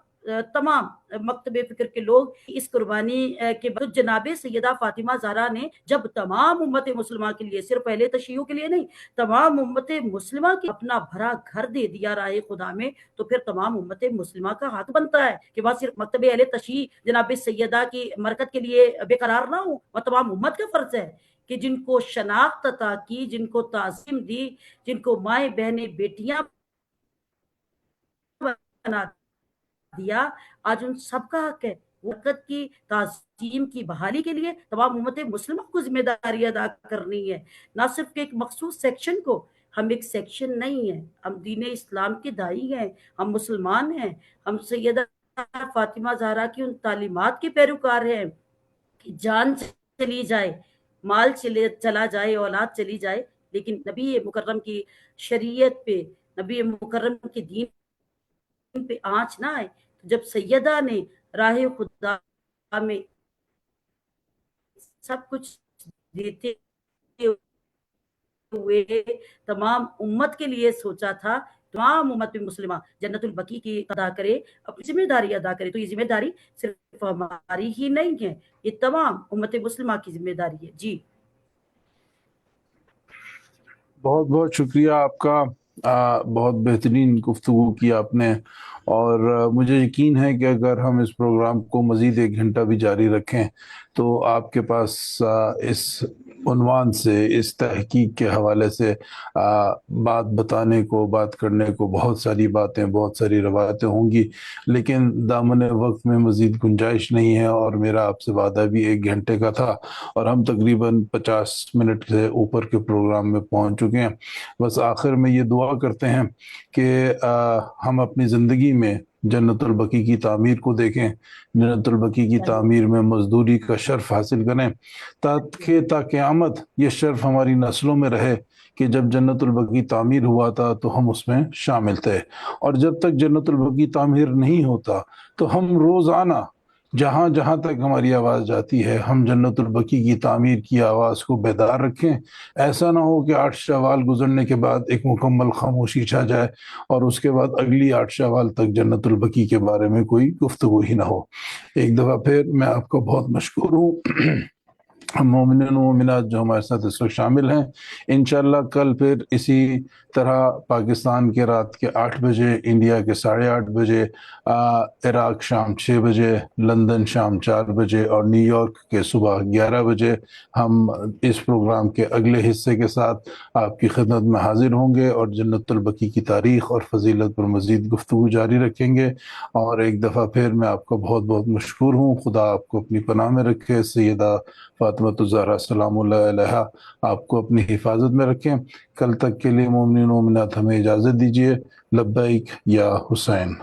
تمام مکتب فکر کے لوگ اس قربانی کے بعد جناب سیدہ فاطمہ زہرا نے جب تمام امت مسلمہ کے لیے، صرف اہل تشیع کے لیے نہیں، تمام امت مسلمہ کی اپنا بھرا گھر دے دیا راہ خدا میں، تو پھر تمام امت مسلمہ کا حق بنتا ہے کہ وہاں صرف مکتب اہل تشیع جناب سیدہ کی مرکت کے لیے بے قرار نہ ہو، وہ تمام امت کا فرض ہے کہ جن کو شناخت عطا کی، جن کو تعظیم دی، جن کو مائیں بہنیں بیٹیاں بنا دیا، آج ان سب کا حق ہے وقت کی تعظیم کی بحالی کے لیے تمام امت مسلمہ کو ذمہ داری ادا کرنی ہے، نہ صرف ایک مخصوص سیکشن کو۔ ہم ایک سیکشن نہیں ہیں، ہم دین اسلام کے داعی ہیں، ہم مسلمان ہیں، ہم سیدہ فاطمہ زہرا کی ان تعلیمات کے پیروکار ہیں کہ جان چلی جائے، مال چلا جائے، اولاد چلی جائے، لیکن نبی مکرم کی شریعت پہ، نبی مکرم کے دین پہ آنچ نہ آئے۔ جب سیدہ نے راہ خدا میں سب کچھ دیتے ہوئے تمام امت کے لیے سوچا تھا، تمام امت مسلمہ جنت البقیع کی ادا کرے، اپنی ذمہ داری ادا کرے، تو یہ ذمہ داری صرف ہماری ہی نہیں ہے، یہ تمام امت مسلمہ کی ذمہ داری ہے۔ جی بہت بہت شکریہ آپ کا، بہت بہترین گفتگو کی آپ نے، اور مجھے یقین ہے کہ اگر ہم اس پروگرام کو مزید 1 گھنٹہ بھی جاری رکھیں تو آپ کے پاس اس عنوان سے، اس تحقیق کے حوالے سے بات بتانے کو، بات کرنے کو بہت ساری باتیں، بہت ساری روایتیں ہوں گی، لیکن دامن وقت میں مزید گنجائش نہیں ہے، اور میرا آپ سے وعدہ بھی 1 گھنٹے کا تھا، اور ہم تقریباً 50 منٹ سے اوپر کے پروگرام میں پہنچ چکے ہیں۔ بس آخر میں یہ دعا کرتے ہیں کہ ہم اپنی زندگی میں جنت البقیع کی تعمیر کو دیکھیں، جنت البقیع کی تعمیر میں مزدوری کا شرف حاصل کریں، تاکہ تا قیامت یہ شرف ہماری نسلوں میں رہے کہ جب جنت البقیع تعمیر ہوا تھا تو ہم اس میں شامل تھے، اور جب تک جنت البقیع تعمیر نہیں ہوتا تو ہم روزانہ جہاں جہاں تک ہماری آواز جاتی ہے، ہم جنت البقیع کی تعمیر کی آواز کو بیدار رکھیں۔ ایسا نہ ہو کہ 8 شوال گزرنے کے بعد ایک مکمل خاموشی چھا جائے اور اس کے بعد اگلی 8 شوال تک جنت البقیع کے بارے میں کوئی گفتگو ہی نہ ہو۔ ایک دفعہ پھر میں آپ کو بہت مشکور ہوں۔ ہم مومنین و مومنات جو ہمارے ساتھ اس وقت شامل ہیں، انشاءاللہ کل پھر اسی طرح پاکستان کے رات کے 8 بجے، انڈیا کے 8:30 بجے، عراق شام 6 بجے، لندن شام 4 بجے اور نیو یارک کے صبح 11 بجے ہم اس پروگرام کے اگلے حصے کے ساتھ آپ کی خدمت میں حاضر ہوں گے، اور جنت البقیع کی تاریخ اور فضیلت پر مزید گفتگو جاری رکھیں گے۔ اور ایک دفعہ پھر میں آپ کا بہت بہت مشکور ہوں۔ خدا آپ کو اپنی پناہ میں رکھے، سیدہ فاطمہ الزہرا سلام اللہ علیہا آپ کو اپنی حفاظت میں رکھیں۔ کل تک کے لیے مومنین و مومنات ہمیں اجازت دیجیے۔ لبیک یا حسین۔